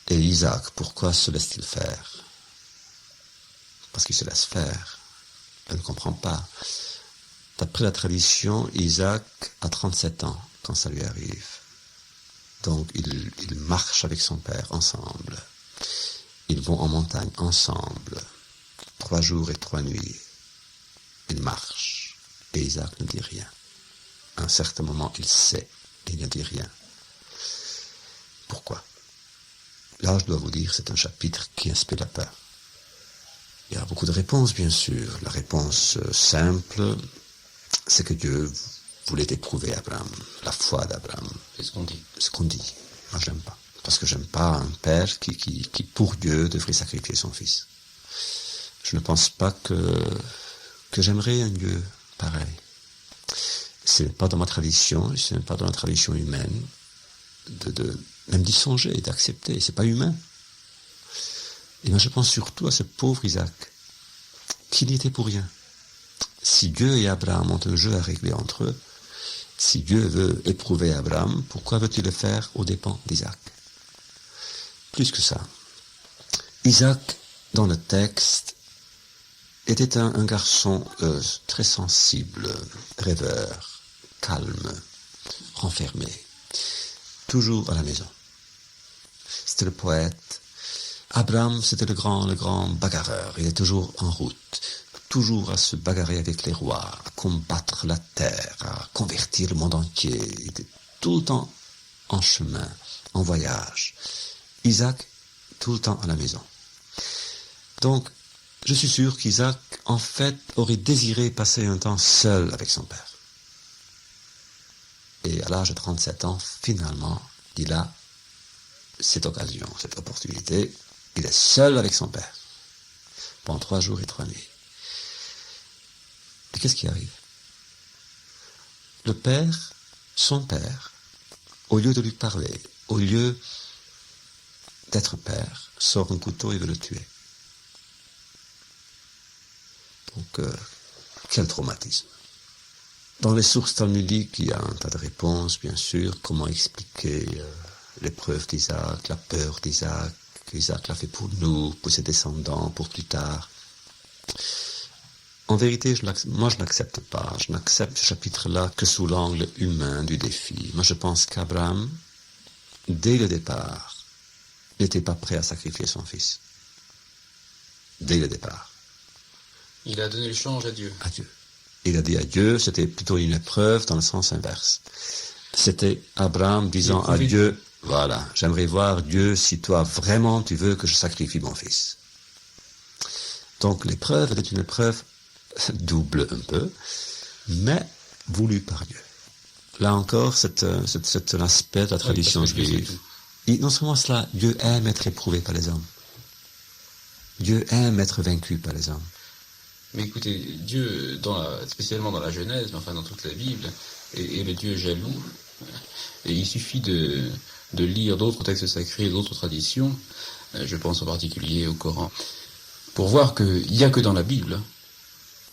Et Isaac, pourquoi se laisse-t-il faire? Parce qu'il se laisse faire. Je ne comprends pas. D'après la tradition, Isaac a 37 ans quand ça lui arrive. Donc il marche avec son père ensemble. Ils vont en montagne ensemble. 3 jours et 3 nuits. Ils marchent. Et Isaac ne dit rien. À un certain moment, il sait. Et il ne dit rien. Pourquoi? Là, je dois vous dire, c'est un chapitre qui inspire la peur. Il y a beaucoup de réponses, bien sûr. La réponse simple, c'est que Dieu voulait éprouver Abraham, la foi d'Abraham. C'est ce qu'on dit. Ce qu'on dit. Moi, j'aime pas. Parce que j'aime pas un père qui, pour Dieu, devrait sacrifier son fils. Je ne pense pas que j'aimerais un Dieu pareil. Ce n'est pas dans ma tradition, ce n'est pas dans la tradition humaine, même d'y songer, d'accepter. C'est pas humain. Et moi, je pense surtout à ce pauvre Isaac, qui n'y était pour rien. Si Dieu et Abraham ont un jeu à régler entre eux, si Dieu veut éprouver Abraham, pourquoi veut-il le faire aux dépens d'Isaac? Plus que ça, Isaac, dans le texte, était un garçon très sensible, rêveur, calme, renfermé, toujours à la maison. C'était le poète. Abraham, c'était le grand bagarreur. Il est toujours en route, toujours à se bagarrer avec les rois, à combattre la terre, à convertir le monde entier. Il était tout le temps en chemin, en voyage. Isaac, tout le temps à la maison. Donc, je suis sûr qu'Isaac, en fait, aurait désiré passer un temps seul avec son père. Et à l'âge de 37 ans, finalement, il a cette occasion, cette opportunité. Il est seul avec son père, pendant 3 jours et 3 nuits. Et qu'est-ce qui arrive? Le père, son père, au lieu de lui parler, au lieu d'être père, sort un couteau et veut le tuer. Donc, quel traumatisme. Dans les sources talmudiques, il y a un tas de réponses, bien sûr. Comment expliquer l'épreuve d'Isaac, la peur d'Isaac, qu'Isaac l'a fait pour nous, pour ses descendants, pour plus tard. En vérité, moi je n'accepte pas. Je n'accepte ce chapitre-là que sous l'angle humain du défi. Moi je pense qu'Abraham, dès le départ, n'était pas prêt à sacrifier son fils. Dès le départ. Il a donné le change à Dieu. À Dieu. Il a dit à Dieu, c'était plutôt une épreuve dans le sens inverse. C'était Abraham disant à Dieu, voilà, j'aimerais voir Dieu si toi vraiment tu veux que je sacrifie mon fils. Donc l'épreuve était une épreuve double un peu, mais voulue par Dieu. Là encore, c'est un aspect de la tradition juive. Et non seulement cela, Dieu aime être éprouvé par les hommes. Dieu aime être vaincu par les hommes. Mais écoutez, Dieu, spécialement dans la Genèse, mais enfin dans toute la Bible, est le Dieu jaloux. Et il suffit de lire d'autres textes sacrés, d'autres traditions, je pense en particulier au Coran, pour voir qu'il n'y a que dans la Bible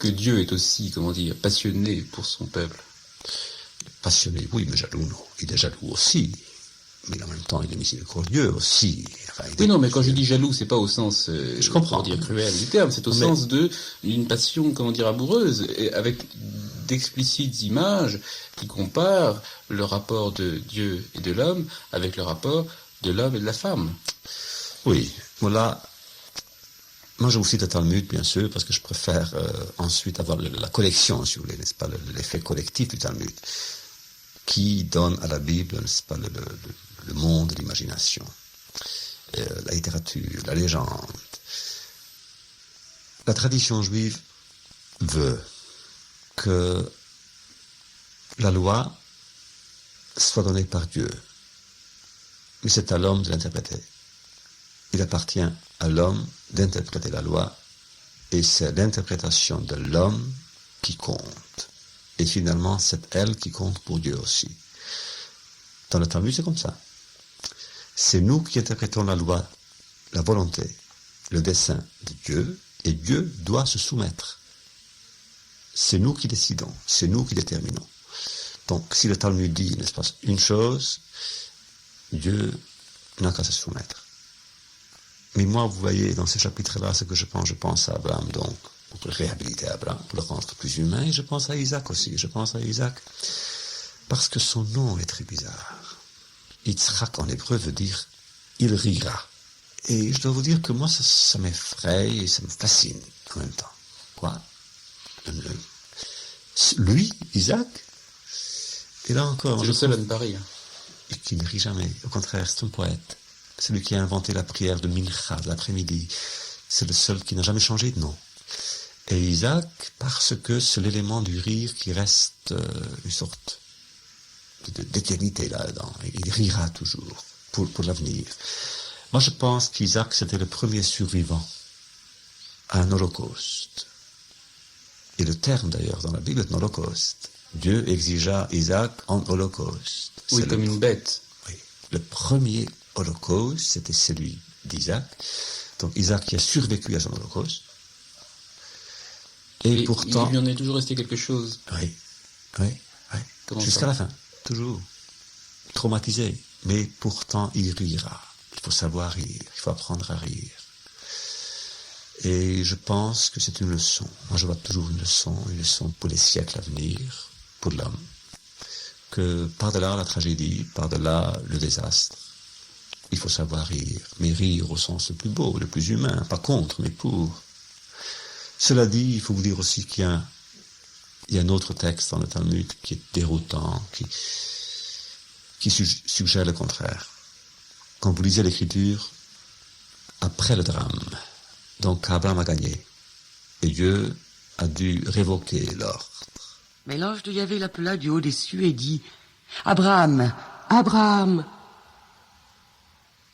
que Dieu est aussi, passionné pour son peuple. Passionné, oui, mais jaloux, non. Il est jaloux aussi. Mais en même temps, il est miséricordieux aussi. Enfin, oui, non, mais quand je dis jaloux, c'est pas au sens, je comprends, pour dire cruel du terme, c'est au sens d'une passion, amoureuse, et avec d'explicites images qui comparent le rapport de Dieu et de l'homme avec le rapport de l'homme et de la femme. Oui, voilà. Moi, je vous cite le Talmud, bien sûr, parce que je préfère ensuite avoir la collection, si vous voulez, n'est-ce pas, l'effet collectif du Talmud, qui donne à la Bible, n'est-ce pas, le monde de l'imagination, la littérature, la légende. La tradition juive veut que la loi soit donnée par Dieu, mais c'est à l'homme de l'interpréter. Il appartient à l'homme d'interpréter la loi, et c'est l'interprétation de l'homme qui compte. Et finalement, c'est elle qui compte pour Dieu aussi. Dans le Talmud, c'est comme ça. C'est nous qui interprétons la loi, la volonté, le dessein de Dieu, et Dieu doit se soumettre. C'est nous qui décidons, c'est nous qui déterminons. Donc, si le Talmud dit, n'est-ce pas, une chose, Dieu n'a qu'à se soumettre. Mais moi, vous voyez, dans ce chapitre-là, ce que je pense à Abraham, donc, pour réhabiliter Abraham, pour le rendre plus humain, et je pense à Isaac aussi. Je pense à Isaac parce que son nom est très bizarre. Yitzhak, en hébreu, veut dire « il rira ». Et je dois vous dire que moi, ça m'effraie et ça me fascine en même temps. Quoi? Lui, Isaac, et là encore... C'est le seul à ne pas rire. Et qui ne rit jamais. Au contraire, c'est un poète. C'est lui qui a inventé la prière de Mincha, de l'après-midi. C'est le seul qui n'a jamais changé de nom. Et Isaac, parce que c'est l'élément du rire qui reste une sorte d'éternité là-dedans. Il rira toujours pour l'avenir. Moi, je pense qu'Isaac, c'était le premier survivant à un holocauste. Et le terme, d'ailleurs, dans la Bible est un holocauste. Dieu exigea Isaac en holocauste. Oui, c'est comme une bête. Oui. Le premier holocauste, c'était celui d'Isaac. Donc Isaac qui a survécu à son holocauste. Et pourtant... Il lui en est toujours resté quelque chose. Oui. Jusqu'à la fin. Toujours. Traumatisé. Mais pourtant, il rira. Il faut savoir rire. Il faut apprendre à rire. Et je pense que c'est une leçon. Moi, je vois toujours une leçon pour les siècles à venir, pour l'homme. Que par-delà la tragédie, par-delà le désastre, il faut savoir rire. Mais rire au sens le plus beau, le plus humain. Pas contre, mais pour. Cela dit, il faut vous dire aussi qu'il y a un autre texte dans le Talmud qui est déroutant, qui suggère le contraire. Quand vous lisez l'Écriture, après le drame, donc Abraham a gagné, et Dieu a dû révoquer l'ordre. Mais l'ange de Yahvé l'appela du haut des cieux et dit « Abraham, Abraham !»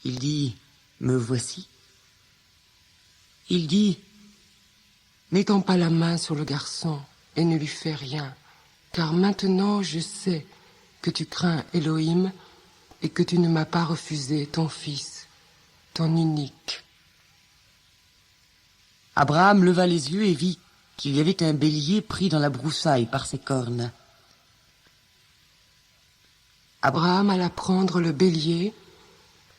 Il dit « Me voici ». Il dit « N'étends pas la main sur le garçon et ne lui fais rien, car maintenant je sais que tu crains Elohim et que tu ne m'as pas refusé ton fils, ton unique. » Abraham leva les yeux et vit qu'il y avait un bélier pris dans la broussaille par ses cornes. Abraham alla prendre le bélier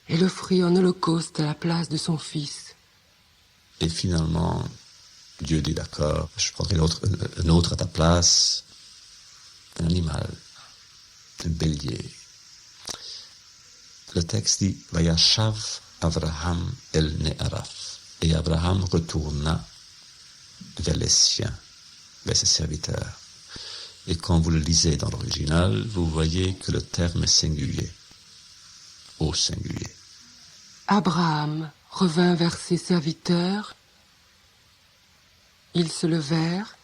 et l'offrit en holocauste à la place de son fils. Et finalement, Dieu dit d'accord, je prendrai un autre à ta place, un animal, un bélier. Le texte dit « Vayashav Abraham el Ne'araf » et Abraham retourna vers les siens, vers ses serviteurs. Et quand vous le lisez dans l'original, vous voyez que le terme est singulier, au singulier. Abraham revint vers ses serviteurs. Ils se levèrent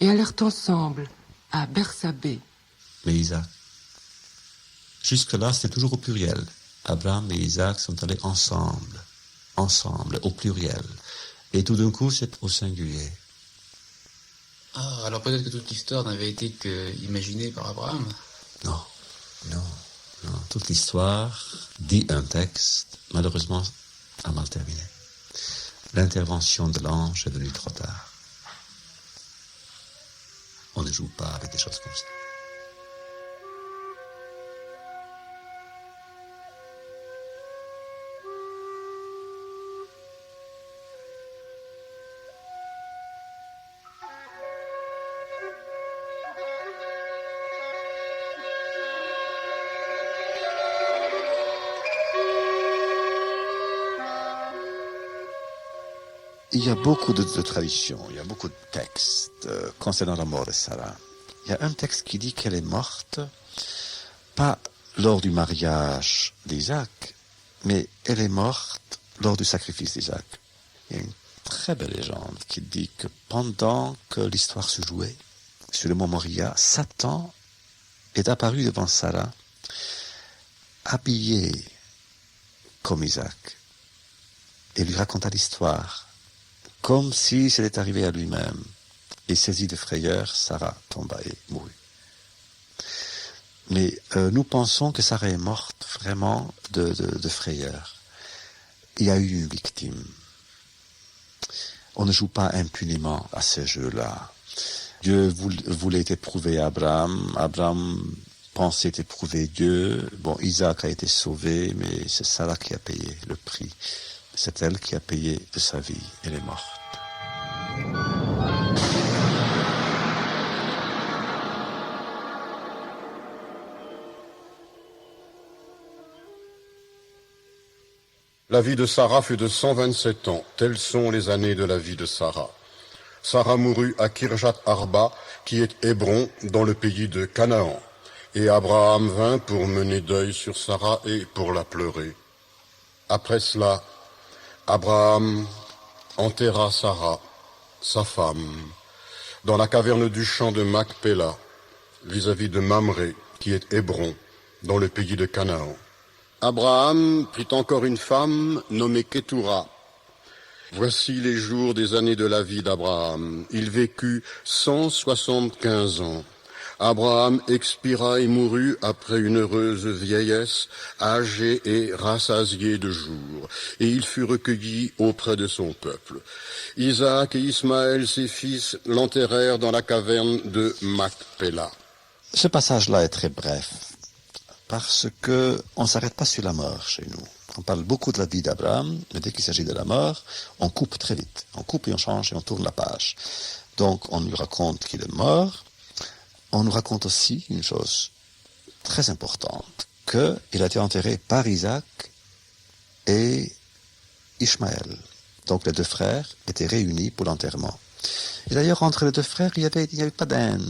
et allèrent ensemble à Bersabée. Mais Isaac, jusque-là, c'était toujours au pluriel. Abraham et Isaac sont allés ensemble, au pluriel. Et tout d'un coup, c'est au singulier. Ah, alors peut-être que toute l'histoire n'avait été que imaginée par Abraham. Non. Toute l'histoire dit un texte, malheureusement, a mal terminé. L'intervention de l'ange est venue trop tard. On ne joue pas avec des choses comme ça. Il y a beaucoup de traditions, il y a beaucoup de textes concernant la mort de Sarah. Il y a un texte qui dit qu'elle est morte, pas lors du mariage d'Isaac, mais elle est morte lors du sacrifice d'Isaac. Il y a une très belle légende qui dit que pendant que l'histoire se jouait sur le mont Moria, Satan est apparu devant Sarah, habillé comme Isaac, et lui raconta l'histoire, comme si c'était arrivé à lui-même. Et saisie de frayeur, Sarah tomba et mourut. Mais nous pensons que Sarah est morte vraiment de frayeur. Il y a eu une victime. On ne joue pas impunément à ce jeu-là. Dieu voulait éprouver Abraham. Abraham pensait éprouver Dieu. Bon, Isaac a été sauvé, mais c'est Sarah qui a payé le prix. C'est elle qui a payé de sa vie. Elle est morte. La vie de Sarah fut de 127 ans. Telles sont les années de la vie de Sarah. Sarah mourut à Kirjat Arba, qui est Hébron, dans le pays de Canaan. Et Abraham vint pour mener deuil sur Sarah et pour la pleurer. Après cela, Abraham enterra Sarah, sa femme, dans la caverne du champ de Macpéla, vis-à-vis de Mamré, qui est Hébron, dans le pays de Canaan. Abraham prit encore une femme nommée Kétoura. Voici les jours des années de la vie d'Abraham. Il vécut 175 ans. Abraham expira et mourut après une heureuse vieillesse, âgé et rassasié de jours, et il fut recueilli auprès de son peuple. Isaac et Ismaël, ses fils, l'enterrèrent dans la caverne de Macpéla. Ce passage-là est très bref, parce que on ne s'arrête pas sur la mort chez nous. On parle beaucoup de la vie d'Abraham, mais dès qu'il s'agit de la mort, on coupe très vite. On coupe et on change et on tourne la page. Donc on nous raconte qu'il est mort. On nous raconte aussi une chose très importante, qu'il a été enterré par Isaac et Ishmaël. Donc les deux frères étaient réunis pour l'enterrement. Et d'ailleurs, entre les deux frères, il n'y avait pas d'haine.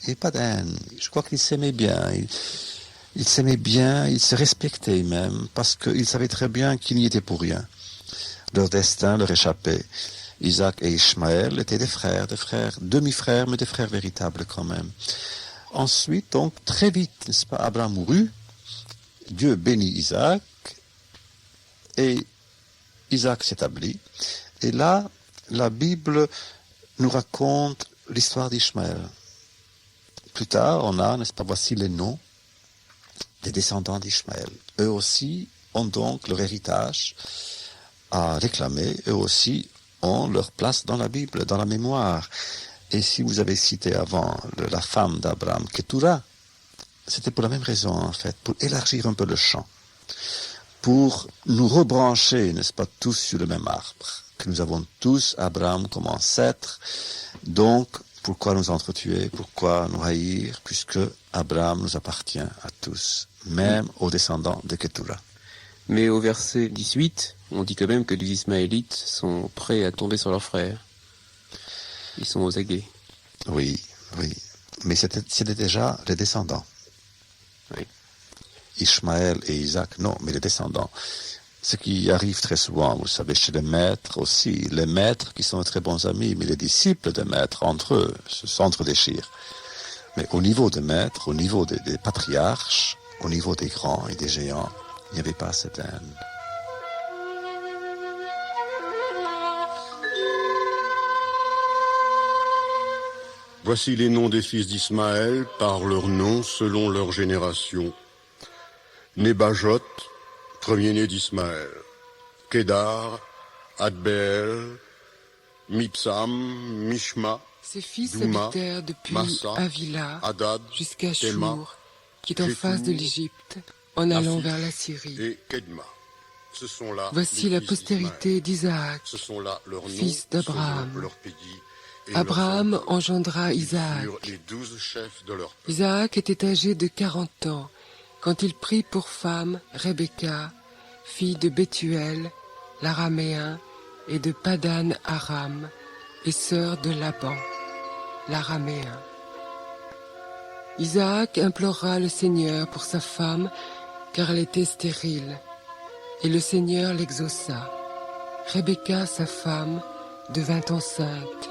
Il n'y avait pas d'haine. Je crois qu'ils s'aimaient bien. Ils s'aimaient bien, ils se respectaient même, parce qu'ils savaient très bien qu'ils n'y étaient pour rien. Leur destin leur échappait. Isaac et Ishmaël étaient des frères, demi-frères, mais des frères véritables quand même. Ensuite, donc, très vite, n'est-ce pas, Abraham mourut, Dieu bénit Isaac, et Isaac s'établit. Et là, la Bible nous raconte l'histoire d'Ishmaël. Plus tard, on a, n'est-ce pas, voici les noms des descendants d'Ishmaël. Eux aussi ont donc leur héritage à réclamer, eux aussi ont leur place dans la Bible, dans la mémoire. Et si vous avez cité avant la femme d'Abraham, Kétoura, c'était pour la même raison en fait, pour élargir un peu le champ, pour nous rebrancher, n'est-ce pas, tous sur le même arbre, que nous avons tous Abraham comme ancêtre. Donc, pourquoi nous entretuer, pourquoi nous haïr, puisque Abraham nous appartient à tous, même aux descendants de Kétoura. Mais au verset 18, on dit quand même que les Ismaélites sont prêts à tomber sur leurs frères. Ils sont aux aguets. Oui. Mais c'était déjà les descendants. Oui. Ishmaël et Isaac, non, mais les descendants. Ce qui arrive très souvent, vous savez, chez les maîtres aussi. Les maîtres qui sont de très bons amis, mais les disciples des maîtres, entre eux, s'entre-déchirent. Mais au niveau des maîtres, au niveau des patriarches, au niveau des grands et des géants, il n'y avait pas cette haine. Voici les noms des fils d'Ismaël par leurs noms selon leur génération. Nebajot, premier-né d'Ismaël. Kédar, Adbeel, Mipsam, Mishma, Ses fils Douma, habitèrent depuis Massa, Avila Hadad, jusqu'à Théma, Chour, qui est en Jéfour, face de l'Égypte, en allant Naphi vers la Syrie. et Kedma. Ce sont là Voici les la fils postérité d'Isaac, Ce sont là leurs noms, fils d'Abraham. selon leur pays et Abraham leurs enfants. engendra Ils Isaac. furent les 12 chefs de leur peuple. Isaac était âgé de 40 ans quand il prit pour femme Rebecca, fille de Bethuel, l'araméen, et de Padan Aram, et sœur de Laban, l'araméen. Isaac implora le Seigneur pour sa femme, car elle était stérile, et le Seigneur l'exauça. Rebecca, sa femme, devint enceinte,